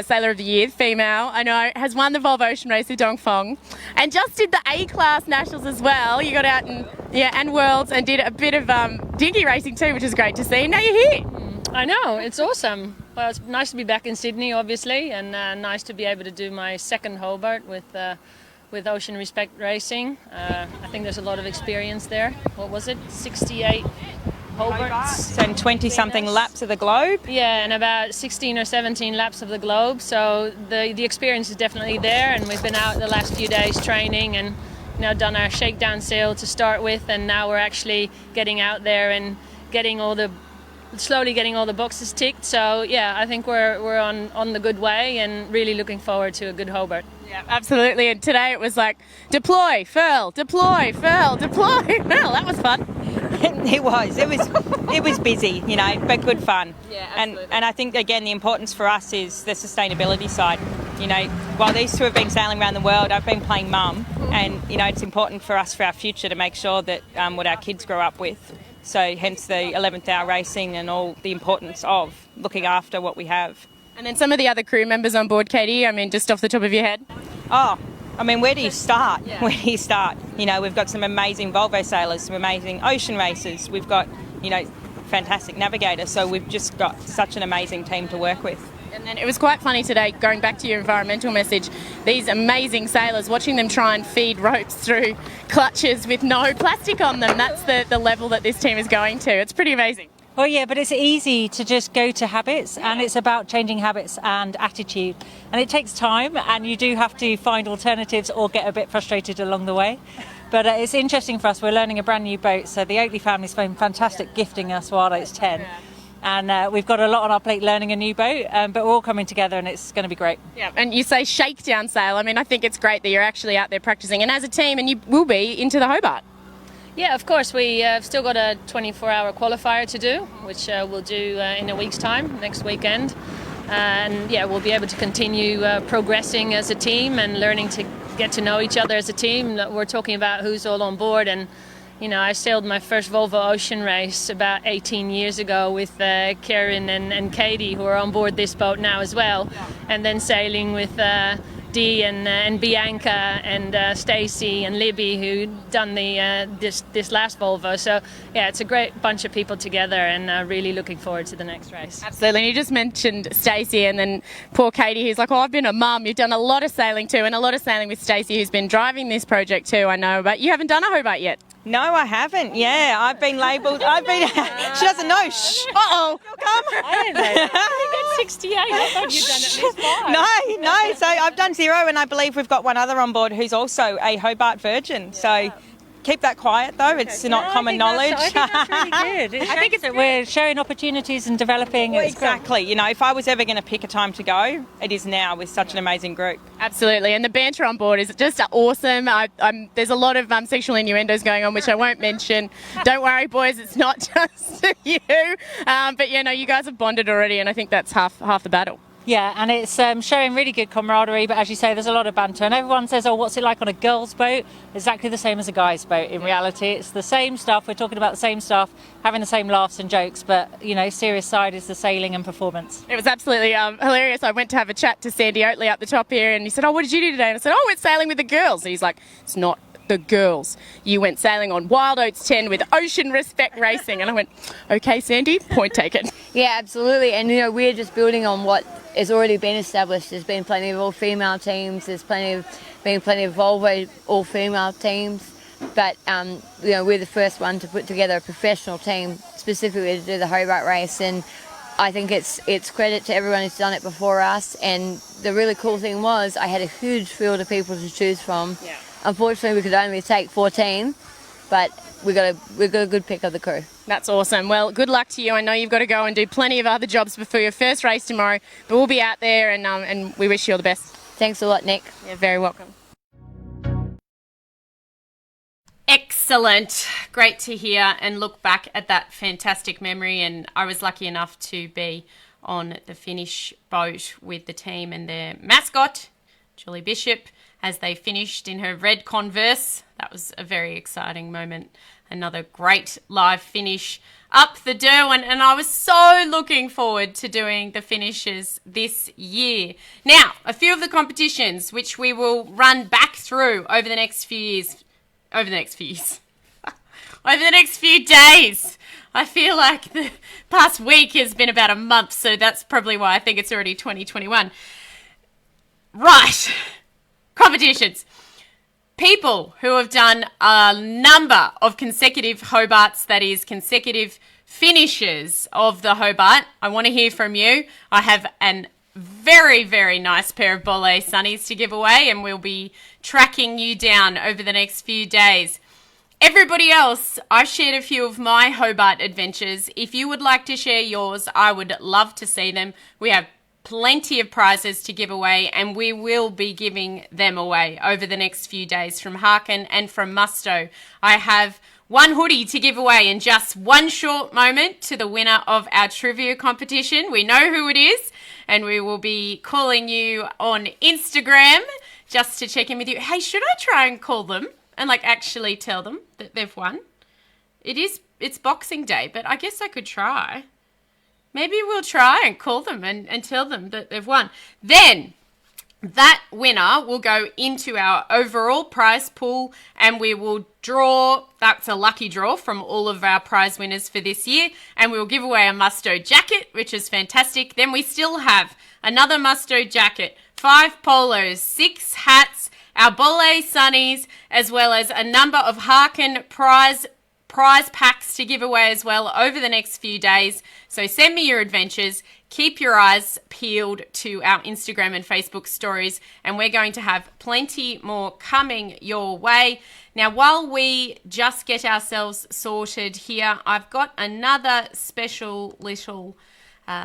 Sailor of the Year, female, I know, has won the Volvo Ocean Race with Dongfeng, and just did the A-Class Nationals as well. You got out and Worlds, and did a bit of dinghy racing too, which is great to see. Now you're here. I know, it's awesome. Well, it's nice to be back in Sydney, obviously, and nice to be able to do my second Hobart with Ocean Respect Racing. I think there's a lot of experience there. What was it? 68 Hobarts and 20-something laps of the globe. Yeah, and about 16 or 17 laps of the globe. So the experience is definitely there, and we've been out the last few days training and done our shakedown sail to start with, and now we're actually getting out there and slowly getting all the boxes ticked. So yeah, I think we're on the good way, and really looking forward to a good Hobart. Yeah, absolutely. And today it was like deploy, furl, deploy, furl, deploy, furl. That was fun. It was busy, but good fun. Yeah, absolutely. And I think again the importance for us is the sustainability side. While these 2 have been sailing around the world, I've been playing mum, and it's important for us for our future to make sure that what our kids grow up with. So hence the 11th Hour Racing and all the importance of looking after what we have. And then some of the other crew members on board, Katie, I mean, just off the top of your head? Oh, I mean, where do you start? Yeah. Where do you start? We've got some amazing Volvo sailors, some amazing ocean racers. We've got, fantastic navigators. So we've just got such an amazing team to work with. And then it was quite funny today, going back to your environmental message, these amazing sailors, watching them try and feed ropes through clutches with no plastic on them. That's the level that this team is going to. It's pretty amazing. Well, yeah, but it's easy to just go to habits, and it's about changing habits and attitude. And it takes time, and you do have to find alternatives or get a bit frustrated along the way. But it's interesting for us. We're learning a brand new boat, so the Oakley family's been fantastic gifting us while it's 10. And we've got a lot on our plate learning a new boat, but we're all coming together, and it's going to be great. Yeah, and you say shakedown sail. I mean, I think it's great that you're actually out there practicing, and as a team, and you will be into the Hobart. Yeah, of course. We have still got a 24-hour qualifier to do, which we'll do in a week's time, next weekend. And yeah, we'll be able to continue progressing as a team and learning to get to know each other as a team. We're talking about who's all on board, and I sailed my first Volvo Ocean Race about 18 years ago with Karen and Katie, who are on board this boat now as well, and then sailing with Dee and Bianca and Stacey and Libby, who done this last Volvo. So yeah, it's a great bunch of people together, and really looking forward to the next race. Absolutely. And you just mentioned Stacey, and then poor Katie, who's like, I've been a mum. You've done a lot of sailing too, and a lot of sailing with Stacey, who's been driving this project too, I know, but you haven't done a Hobart yet. No, I haven't. Yeah, I've been labelled. She doesn't know. Shh. Uh-oh. I didn't know. I think it's 68. I thought you'd done at least 5. No. So I've done 0, and I believe we've got one other on board who's also a Hobart virgin. So keep that quiet though. It's not common knowledge. I think that's really good. I think that we're sharing opportunities and developing. Well, exactly. You know, if I was ever going to pick a time to go, it is now with such an amazing group. Absolutely, and the banter on board is just awesome. There's a lot of sexual innuendos going on, which I won't mention. Don't worry, boys, it's not just you. But you guys have bonded already, and I think that's half the battle. Yeah, and it's showing really good camaraderie, but as you say, there's a lot of banter. And everyone says, oh, what's it like on a girl's boat? Exactly the same as a guy's boat. In reality, it's the same stuff. We're talking about the same stuff, having the same laughs and jokes, but, serious side is the sailing and performance. It was absolutely hilarious. I went to have a chat to Sandy Oatley up the top here, and he said, oh, what did you do today? And I said, oh, I went sailing with the girls. And he's like, it's not the girls. You went sailing on Wild Oats 10 with Ocean Respect Racing. And I went, okay, Sandy, point taken. Yeah, absolutely. And, we're just building on what has already been established. There's been plenty of all-female teams. There's plenty of Volvo all-female teams. But, we're the first one to put together a professional team specifically to do the Hobart race. And I think it's credit to everyone who's done it before us. And the really cool thing was I had a huge field of people to choose from. Yeah. Unfortunately, we could only take 14, but we got a good pick of the crew. That's awesome. Well, good luck to you. I know you've got to go and do plenty of other jobs before your first race tomorrow, but we'll be out there and we wish you all the best. Thanks a lot, Nick. You're very welcome. Excellent. Great to hear and look back at that fantastic memory. And I was lucky enough to be on the finish boat with the team and their mascot, Julie Bishop, as they finished in her red Converse. That was a very exciting moment. Another great live finish up the Derwent, and I was so looking forward to doing the finishes this year. Now, a few of the competitions which we will run back through over the next few days. I feel like the past week has been about a month, so that's probably why I think it's already 2021. Right. Competitions. People who have done a number of consecutive Hobarts, that is consecutive finishes of the Hobart, I want to hear from you. I have an very, very nice pair of Bolle Sunnies to give away, and we'll be tracking you down over the next few days. Everybody else, I've shared a few of my Hobart adventures. If you would like to share yours, I would love to see them. We have plenty of prizes to give away, and we will be giving them away over the next few days from Harkin and from Musto. I have one hoodie to give away in just one short moment to the winner of our trivia competition. We know who it is, and we will be calling you on Instagram just to check in with you. Hey, should I try and call them and actually tell them that they've won? It's Boxing Day, but I guess I could try. Maybe we'll try and call them and tell them that they've won. Then that winner will go into our overall prize pool, and we will draw, that's a lucky draw from all of our prize winners for this year, and we will give away a Musto jacket, which is fantastic. Then we still have another Musto jacket, 5 polos, 6 hats, our Bolle Sunnies, as well as a number of Harkin prize packs to give away as well over the next few days. So send me your adventures. Keep your eyes peeled to our Instagram and Facebook stories, and we're going to have plenty more coming your way. Now, while we just get ourselves sorted here, I've got another special little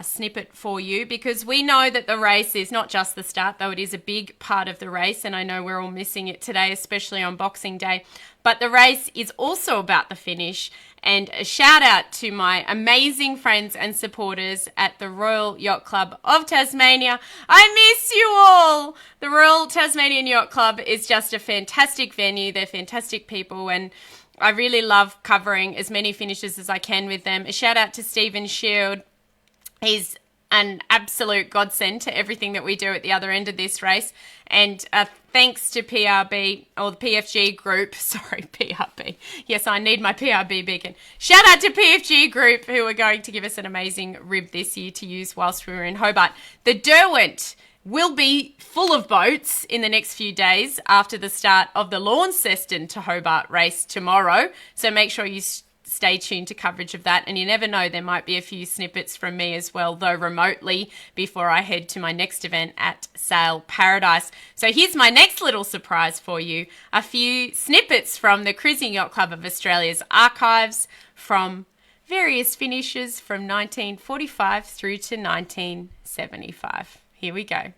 snippet for you, because we know that the race is not just the start, though it is a big part of the race, and I know we're all missing it today, especially on Boxing Day, but the race is also about the finish. And a shout out to my amazing friends and supporters at the Royal Yacht Club of Tasmania. I miss you all. The Royal Tasmanian Yacht Club is just a fantastic venue. They're fantastic people, and I really love covering as many finishes as I can with them. A shout out to Stephen Shield. He's an absolute godsend to everything that we do at the other end of this race. And thanks to PRB, or the PFG group, sorry, PRB. Yes, I need my PRB beacon. Shout out to PFG group, who are going to give us an amazing rib this year to use whilst we were in Hobart. The Derwent will be full of boats in the next few days after the start of the Launceston to Hobart race tomorrow. So make sure you stay tuned to coverage of that. And you never know, there might be a few snippets from me as well, though remotely, before I head to my next event at Sail Paradise. So here's my next little surprise for you. A few snippets from the Cruising Yacht Club of Australia's archives from various finishes from 1945 through to 1975. Here we go.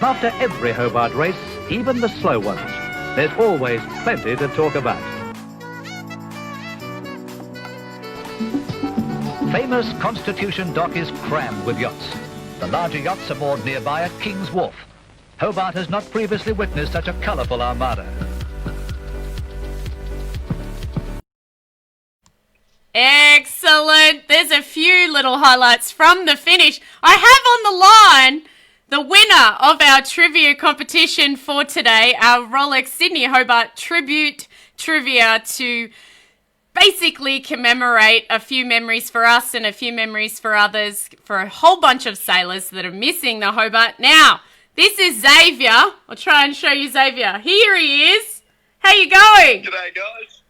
After every Hobart race, even the slow ones, there's always plenty to talk about. Famous Constitution Dock is crammed with yachts. The larger yachts are moored nearby at King's Wharf. Hobart has not previously witnessed such a colourful armada. Excellent. There's a few little highlights from the finish. I have on the line the winner of our trivia competition for today, our Rolex Sydney Hobart Tribute Trivia, to basically commemorate a few memories for us and a few memories for others, for a whole bunch of sailors that are missing the Hobart. Now, this is Xavier. I'll try and show you Xavier. Here he is. How you going? G'day, guys.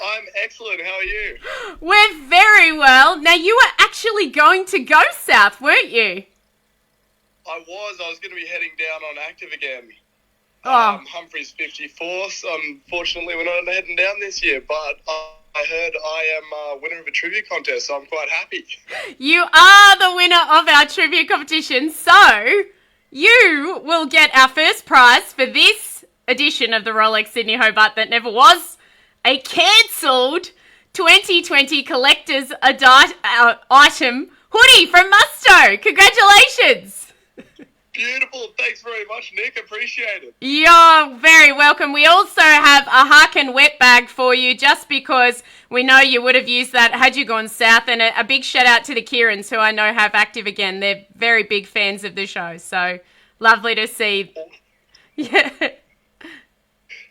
I'm excellent. How are you? We're very well. Now, you were actually going to go south, weren't you? I was going to be heading down on active again. Humphreys 54th. Unfortunately, we're not heading down this year, but I heard I am winner of a trivia contest, so I'm quite happy. You are the winner of our trivia competition, so you will get our first prize for this edition of the Rolex Sydney Hobart that never was, a cancelled 2020 collector's item hoodie from Musto. Congratulations! Beautiful. Thanks very much, Nick. Appreciate it. You're very welcome. We also have a Harkin wet bag for you just because we know you would have used that had you gone south. And a big shout out to the Kierans, who I know have Active again. They're very big fans of the show. So lovely to see. Yeah.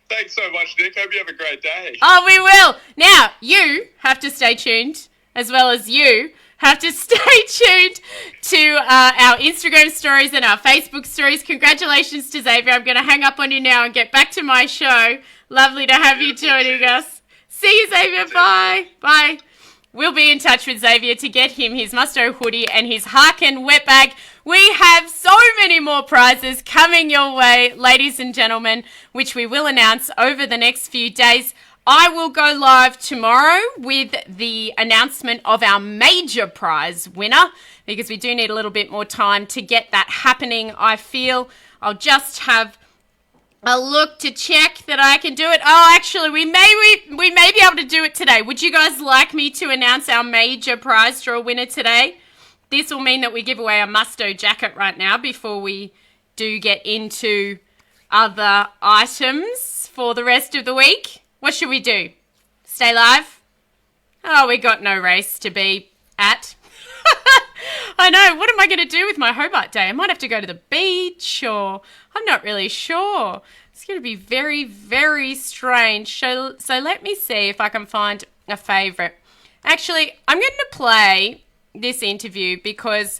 Thanks so much, Nick. Hope you have a great day. Oh, we will. Now, you have to stay tuned, as well as you have to stay tuned to our Instagram stories and our Facebook stories. Congratulations to Xavier. I'm going to hang up on you now and get back to my show. Lovely to have you joining us. See you, Xavier. Bye. Bye. We'll be in touch with Xavier to get him his Musto hoodie and his Harkin wet bag. We have so many more prizes coming your way, ladies and gentlemen, which we will announce over the next few days. I will go live tomorrow with the announcement of our major prize winner because we do need a little bit more time to get that happening, I feel. I'll just have a look to check that I can do it. Oh, actually, we may be able to do it today. Would you guys like me to announce our major prize draw winner today? This will mean that we give away a Musto jacket right now before we do get into other items for the rest of the week. What should we do? Stay live? Oh, we got no race to be at. I know. What am I going to do with my Hobart day? I might have to go to the beach or I'm not really sure. It's going to be very, very strange. So let me see if I can find a favourite. Actually, I'm going to play this interview because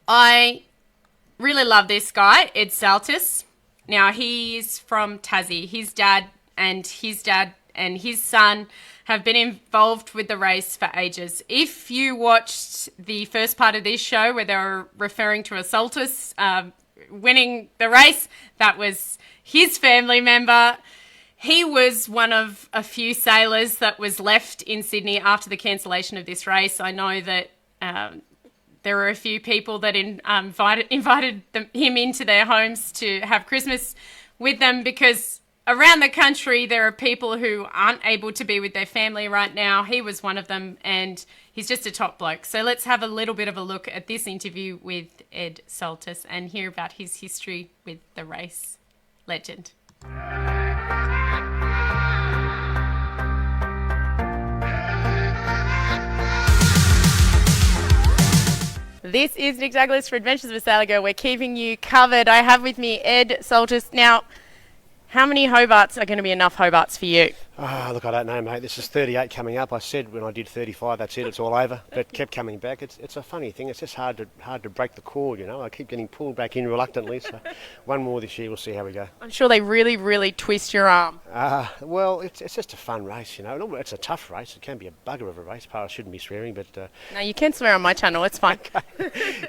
I really love this guy, Ed Saltis. Now, he's from Tassie. His dad and his son have been involved with the race for ages. If you watched the first part of this show where they were referring to a Saltis winning the race, that was his family member. He was one of a few sailors that was left in Sydney after the cancellation of this race. I know that there were a few people that invited him into their homes to have Christmas with them because around the country, there are people who aren't able to be with their family right now. He was one of them, and he's just a top bloke. So let's have a little bit of a look at this interview with Ed Saltis and hear about his history with the race legend. This is Nick Douglas for Adventures of a Sailor Girl. We're keeping you covered. I have with me Ed Saltis. Now, how many Hobarts are going to be enough Hobarts for you? Oh, look, I don't know, mate. This is 38 coming up. I said when I did 35, that's it, it's all over. But kept coming back. It's a funny thing. It's just hard to break the cord, you know. I keep getting pulled back in reluctantly. So one more this year, we'll see how we go. I'm sure they really, really twist your arm. Well, it's just a fun race, you know. It's a tough race. It can be a bugger of a race. I shouldn't be swearing, but... No, you can swear on my channel. It's fine.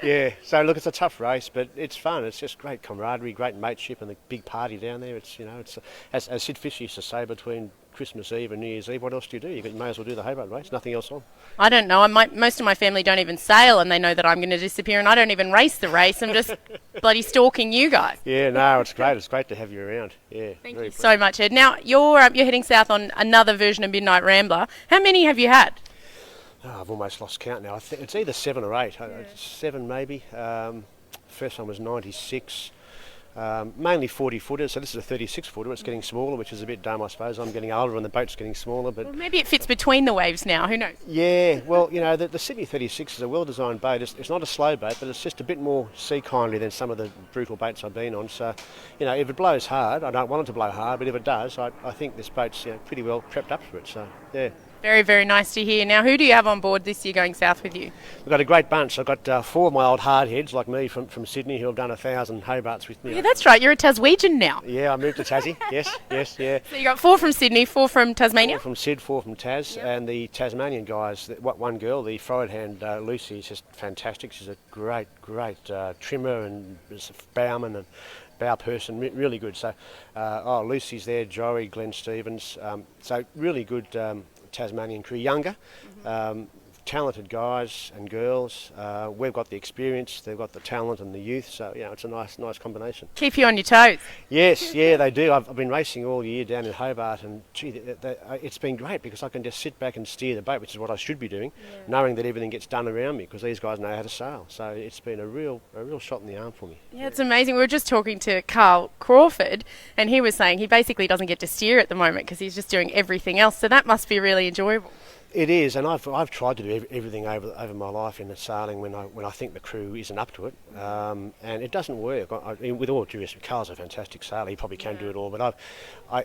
Yeah, so look, it's a tough race, but it's fun. It's just great camaraderie, great mateship, and the big party down there. It's, you know, it's as Sid Fisher used to say, between Christmas Eve and New Year's Eve, what else do? You may as well do the Hobart race, nothing else on. I don't know. Most of my family don't even sail, and they know that I'm going to disappear, and I don't even race the race. I'm just bloody stalking you guys. Yeah, no, it's great. It's great to have you around. Yeah, thank you so much, Ed. Now, you're heading south on another version of Midnight Rambler. How many have you had? Oh, I've almost lost count now. I think it's either 7 or 8. Yeah. 7 maybe. First one was 96. Mainly 40-footers, so this is a 36-footer. It's getting smaller, which is a bit dumb, I suppose. I'm getting older and the boat's getting smaller. But well, maybe it fits between the waves now, who knows? Yeah, well, you know, the Sydney 36 is a well-designed boat. It's not a slow boat, but it's just a bit more sea-kindly than some of the brutal boats I've been on. So, you know, if it blows hard, I don't want it to blow hard, but if it does, I think this boat's pretty well prepped up for it, so, yeah. Very, very nice to hear. Now, who do you have on board this year going south with you? We've got a great bunch. I've got 4 of my old hardheads like me from Sydney who have done 1,000 Hobarts with me. Yeah, that's right. You're a Taswegian now. Yeah, I moved to Tassie. Yes, yeah. So you got 4 from Sydney, 4 from Tasmania? 4 from Sid, 4 from Tas, yep. And the Tasmanian guys, one girl, the forward hand Lucy, is just fantastic. She's a great trimmer and bowman and bow person, really good. So, Lucy's there, Joey, Glenn Stevens, so really good Tasmanian crew, younger, talented guys and girls. We've got the experience, they've got the talent and the youth, so it's a nice combination. Keep you on your toes. Yes, yeah, they do. I've been racing all year down in Hobart, and gee, it's been great because I can just sit back and steer the boat, which is what I should be doing, knowing that everything gets done around me because these guys know how to sail. So it's been a real shot in the arm for me. Yeah, it's amazing. We were just talking to Carl Crawford, and he was saying he basically doesn't get to steer at the moment because he's just doing everything else. So that must be really enjoyable. It is, and I've tried to do everything over my life in the sailing when I think the crew isn't up to it, and it doesn't work. With all due respect, Carl's a fantastic sailor. He probably can do it all, but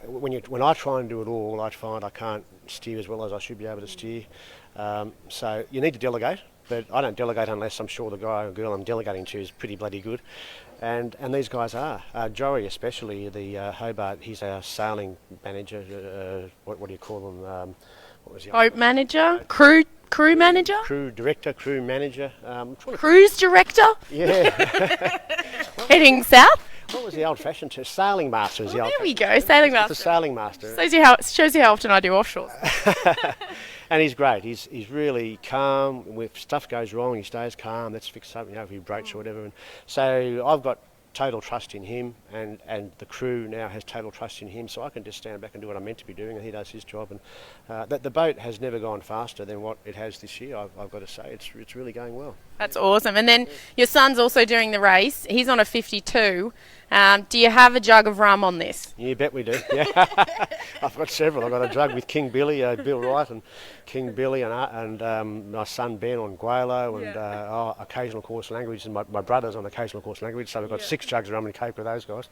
when I try and do it all, I find I can't steer as well as I should be able to steer. So you need to delegate, but I don't delegate unless I'm sure the guy or girl I'm delegating to is pretty bloody good. And these guys are. Joey especially, the Hobart, he's our sailing manager. What do you call them? Boat manager, crew manager, crew director, crew manager, cruise director. Yeah. Heading south. What was the old-fashioned term? Sailing master is the old. There we go, sailing master. The sailing master. Shows you how often I do offshore. And he's great. He's really calm. If stuff goes wrong, he stays calm. Let's fix something. If he breaks or whatever. And so I've got total trust in him, and the crew now has total trust in him, so I can just stand back and do what I'm meant to be doing, and he does his job. And the boat has never gone faster than what it has this year. I've got to say, it's really going well. That's awesome. And then your son's also doing the race. He's on a 52. Do you have a jug of rum on this? You bet we do. Yeah, I've got several. I've got a jug with King Billy, Bill Wright, and King Billy, and my son Ben on Gualo, and occasional course language, and my brother's on occasional course language. So we've got 6 jugs of rum and Cape with those guys.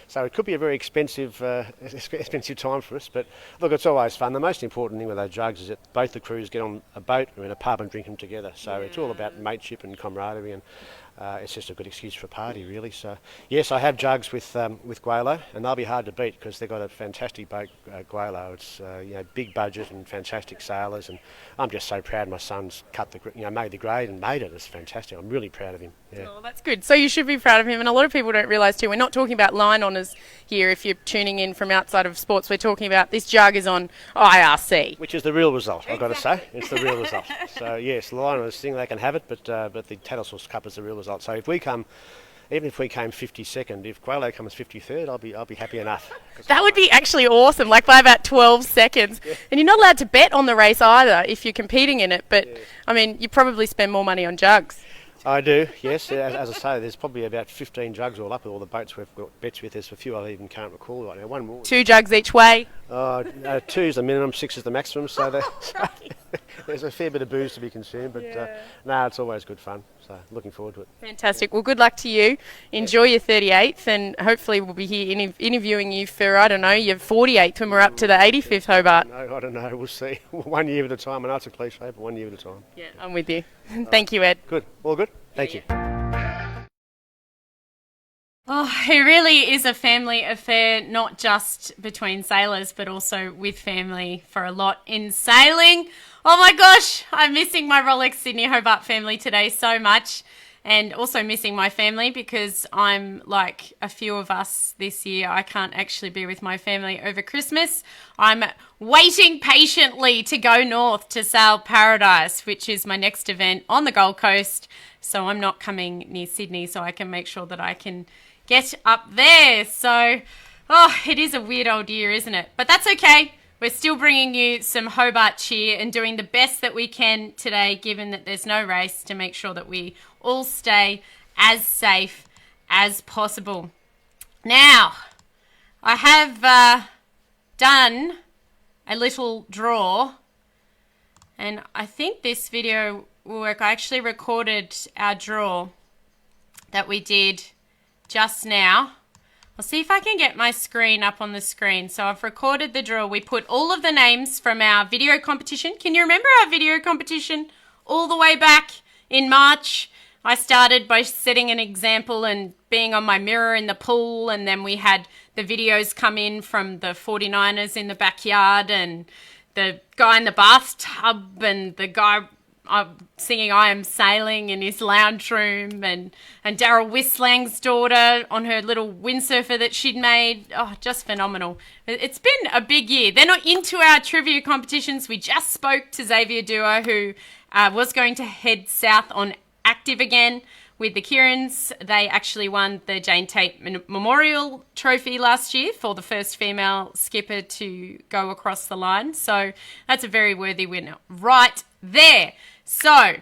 So it could be a very expensive time for us. But look, it's always fun. The most important thing with those jugs is that both the crews get on a boat or in a pub and drink them together. So it's all about mateship and camaraderie, and it's just a good excuse for a party, really. So yes, I have jugs with Gualo, and they'll be hard to beat because they've got a fantastic boat, Gualo. It's big budget and fantastic sailors, and I'm just so proud my son's made the grade and made it. It's fantastic. I'm really proud of him. Yeah. Oh, that's good. So you should be proud of him, and a lot of people don't realise too, we're not talking about line honours here. If you're tuning in from outside of sports, we're talking about this jug is on IRC. Which is the real result, I've got to say. It's the real result. So yes, the line honours thing, they can have it, but the Tattlesauce Cup is the real result. So even if we came 52nd, if Gualo comes 53rd, I'll be happy enough. That would be actually awesome, like by about 12 seconds. Yeah. And you're not allowed to bet on the race either if you're competing in it, but I mean, you probably spend more money on jugs. I do, yes. As I say, there's probably about 15 jugs all up with all the boats we've got bets with. There's a few I even can't recall right now. One more. 2 jugs each way? 2 is the minimum, 6 is the maximum, so there's a fair bit of booze to be consumed, but it's always good fun, so looking forward to it. Fantastic. Well, good luck to you. Enjoy your 38th, and hopefully we'll be here interviewing you for, I don't know, your 48th when we're up to the 85th Hobart. No, I don't know. We'll see. 1 year at a time. I know it's a cliche, but 1 year at a time. Yeah, I'm with you. Thank you, Ed. Good. All good? Thank you. Oh, it really is a family affair, not just between sailors, but also with family for a lot in sailing. Oh my gosh, I'm missing my Rolex Sydney Hobart family today so much, and also missing my family because I'm like a few of us this year. I can't actually be with my family over Christmas. I'm waiting patiently to go north to Sail Paradise, which is my next event on the Gold Coast. So I'm not coming near Sydney, so I can make sure that I can get up there. So, it is a weird old year, isn't it? But that's okay. We're still bringing you some Hobart cheer and doing the best that we can today, given that there's no race, to make sure that we all stay as safe as possible. Now, I have done a little draw, and I think this video will work. I actually recorded our draw that we did just now. I'll see if I can get my screen up on the screen. So I've recorded the draw. We put all of the names from our video competition. Can you remember our video competition all the way back in March? I started by setting an example and being on my mirror in the pool, and then we had the videos come in from the 49ers in the backyard, and the guy in the bathtub, and the guy singing I Am Sailing in his lounge room, and Daryl Whislang's daughter on her little windsurfer that she'd made. Oh, just phenomenal. It's been a big year. They're not into our trivia competitions. We just spoke to Xavier Duer, who Was going to head south on active again with the Kierans. They actually won the Jane Tate Memorial Trophy last year for the first female skipper to go across the line. So that's a very worthy winner right there. So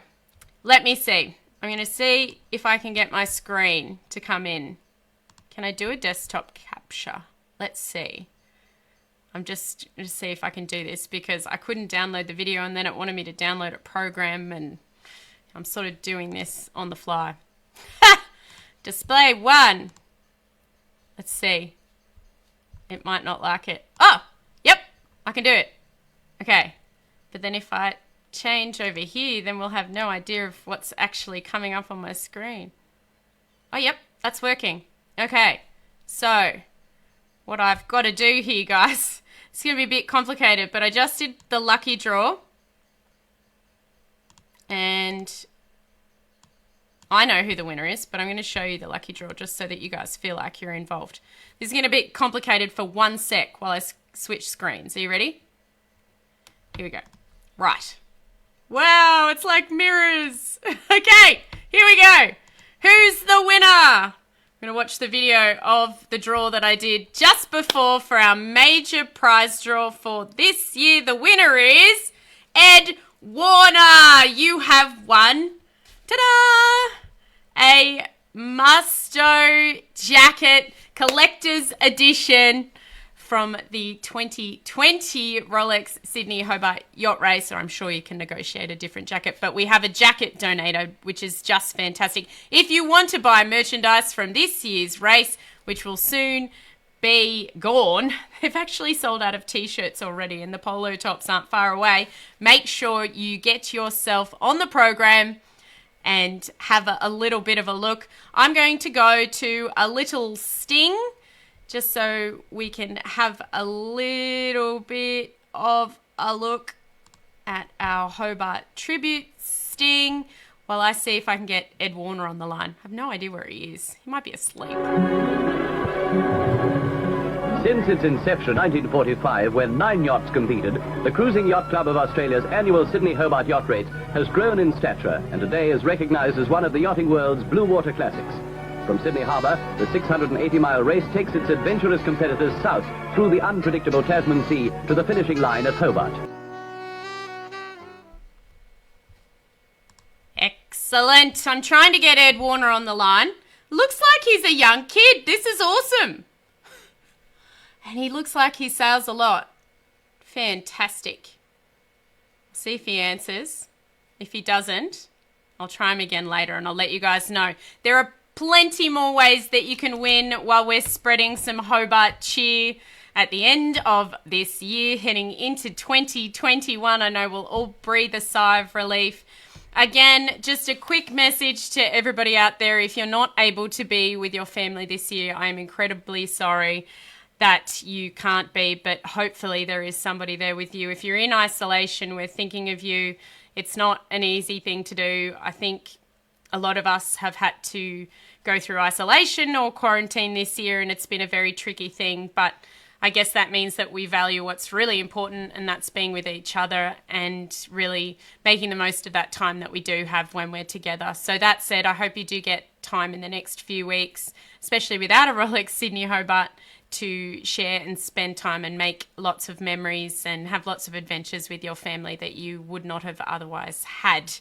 let me see. I'm going to see if I can get my screen to come in. Can I do a desktop capture? Let's see. I'm just going to see if I can do this because I couldn't download the video and then it wanted me to download a program and I'm sort of doing this on the fly. Display 1. Let's see. It might not like it. Oh, yep, I can do it. Okay, but then if I change over here, then we'll have no idea of what's actually coming up on my screen. Oh, yep, that's working. Okay, so what I've got to do here, guys, it's going to be a bit complicated, but I just did the lucky draw. And I know who the winner is, but I'm going to show you the lucky draw just so that you guys feel like you're involved. This is going to be complicated for 1 sec while I switch screens. Are you ready? Here we go. Right. Wow, it's like mirrors. Okay, here we go. Who's the winner? I'm going to watch the video of the draw that I did just before for our major prize draw for this year. The winner is Ed Warner. You have won, ta-da, a Musto jacket collector's edition from the 2020 Rolex Sydney Hobart Yacht Race, or I'm sure you can negotiate a different jacket, but we have a jacket donated, which is just fantastic. If you want to buy merchandise from this year's race, which will soon be gone, they've actually sold out of t-shirts already and the polo tops aren't far away. Make sure you get yourself on the program and have a little bit of a look. I'm going to go to a little sting just so we can have a little bit of a look at our Hobart tribute sting while I see if I can get Ed Warner on the line. I have no idea where he is. He might be asleep. Since its inception, 1945, when 9 yachts competed, the Cruising Yacht Club of Australia's annual Sydney Hobart Yacht Race has grown in stature and today is recognized as one of the yachting world's blue water classics. From Sydney Harbour, the 680-mile race takes its adventurous competitors south through the unpredictable Tasman Sea to the finishing line at Hobart. Excellent. I'm trying to get Ed Warner on the line. Looks like he's a young kid. This is awesome. And he looks like he sails a lot. Fantastic. See if he answers. If he doesn't, I'll try him again later and I'll let you guys know. There are plenty more ways that you can win while we're spreading some Hobart cheer at the end of this year, heading into 2021. I know we'll all breathe a sigh of relief. Again, just a quick message to everybody out there. If you're not able to be with your family this year, I am incredibly sorry that you can't be, but hopefully there is somebody there with you. If you're in isolation, we're thinking of you. It's not an easy thing to do. I think a lot of us have had to go through isolation or quarantine this year, and it's been a very tricky thing, but I guess that means that we value what's really important, and that's being with each other and really making the most of that time that we do have when we're together. So that said, I hope you do get time in the next few weeks, especially without a Rolex Sydney Hobart, to share and spend time and make lots of memories and have lots of adventures with your family that you would not have otherwise had.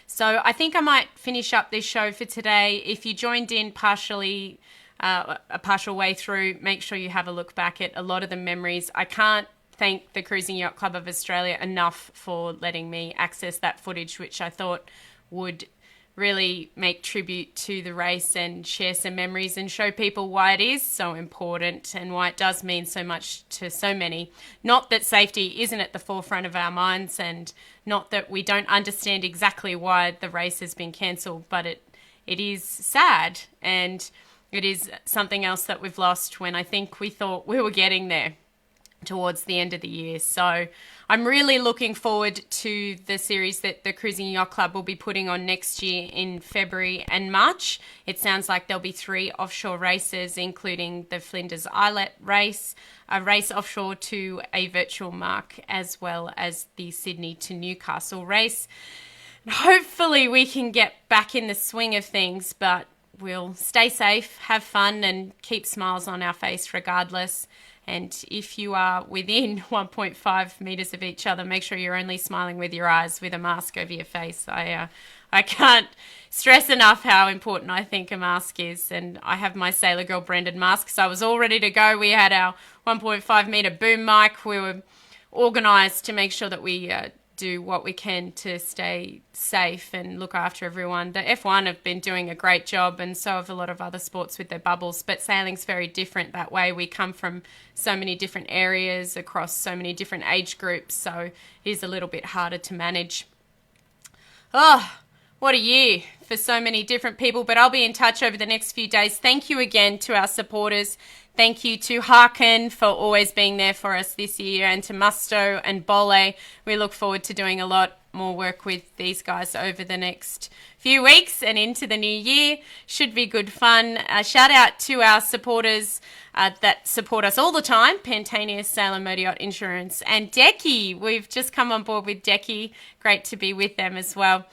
So I think I might finish up this show for today. If you joined in partially, a partial way through, make sure you have a look back at a lot of the memories. I can't thank the Cruising Yacht Club of Australia enough for letting me access that footage, which I thought would really make tribute to the race and share some memories and show people why it is so important and why it does mean so much to so many. Not that safety isn't at the forefront of our minds and not that we don't understand exactly why the race has been cancelled, but it is sad and it is something else that we've lost when I think we thought we were getting there towards the end of the year. So I'm really looking forward to the series that the Cruising Yacht Club will be putting on next year in February and March. It sounds like there'll be 3 offshore races, including the Flinders Islet race, a race offshore to a virtual mark, as well as the Sydney to Newcastle race. And hopefully we can get back in the swing of things, but we'll stay safe, have fun, and keep smiles on our face regardless. And if you are within 1.5 meters of each other, make sure you're only smiling with your eyes with a mask over your face. I can't stress enough how important I think a mask is. And I have my Sailor Girl branded mask, so I was all ready to go. We had our 1.5 meter boom mic. We were organised to make sure that we do what we can to stay safe and look after everyone. The F1 have been doing a great job, and so have a lot of other sports with their bubbles, but sailing's very different that way. We come from so many different areas across so many different age groups, so it is a little bit harder to manage. Oh, what a year for so many different people, but I'll be in touch over the next few days. Thank you again to our supporters. Thank you to Harkin for always being there for us this year, and to Musto and Bole. We look forward to doing a lot more work with these guys over the next few weeks and into the new year. Should be good fun. Shout out to our supporters that support us all the time, Pantanius, Sailor Motor Yacht Insurance, and Decky. We've just come on board with Decky. Great to be with them as well.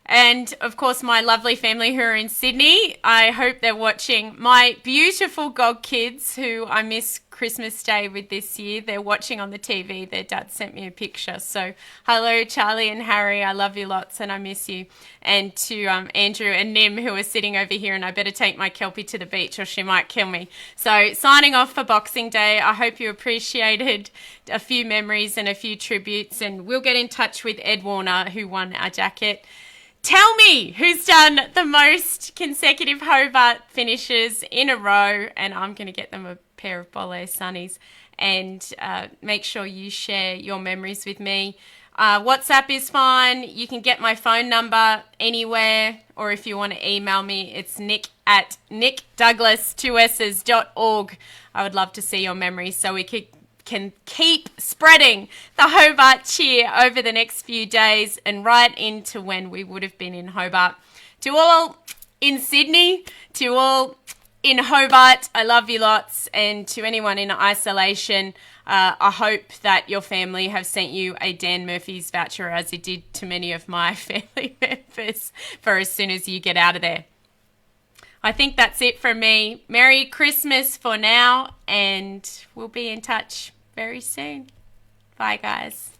And, of course, my lovely family who are in Sydney. I hope they're watching. My beautiful god kids who I miss Christmas Day with this year, they're watching on the TV. Their dad sent me a picture. So, hello, Charlie and Harry. I love you lots and I miss you. And to Andrew and Nim who are sitting over here, and I better take my Kelpie to the beach or she might kill me. So, signing off for Boxing Day. I hope you appreciated a few memories and a few tributes. And we'll get in touch with Ed Warner who won our jacket. Tell me who's done the most consecutive Hobart finishes in a row, and I'm going to get them a pair of Bole Sunnies. And make sure you share your memories with me. WhatsApp is fine. You can get my phone number anywhere, or if you want to email me, it's nick@nickdouglas2ss.org. I would love to see your memories so we can keep spreading the Hobart cheer over the next few days and right into when we would have been in Hobart. To all in Sydney, to all in Hobart, I love you lots. And to anyone in isolation, I hope that your family have sent you a Dan Murphy's voucher, as it did to many of my family members, for as soon as you get out of there. I think that's it from me. Merry Christmas for now, and we'll be in touch very soon. Bye, guys.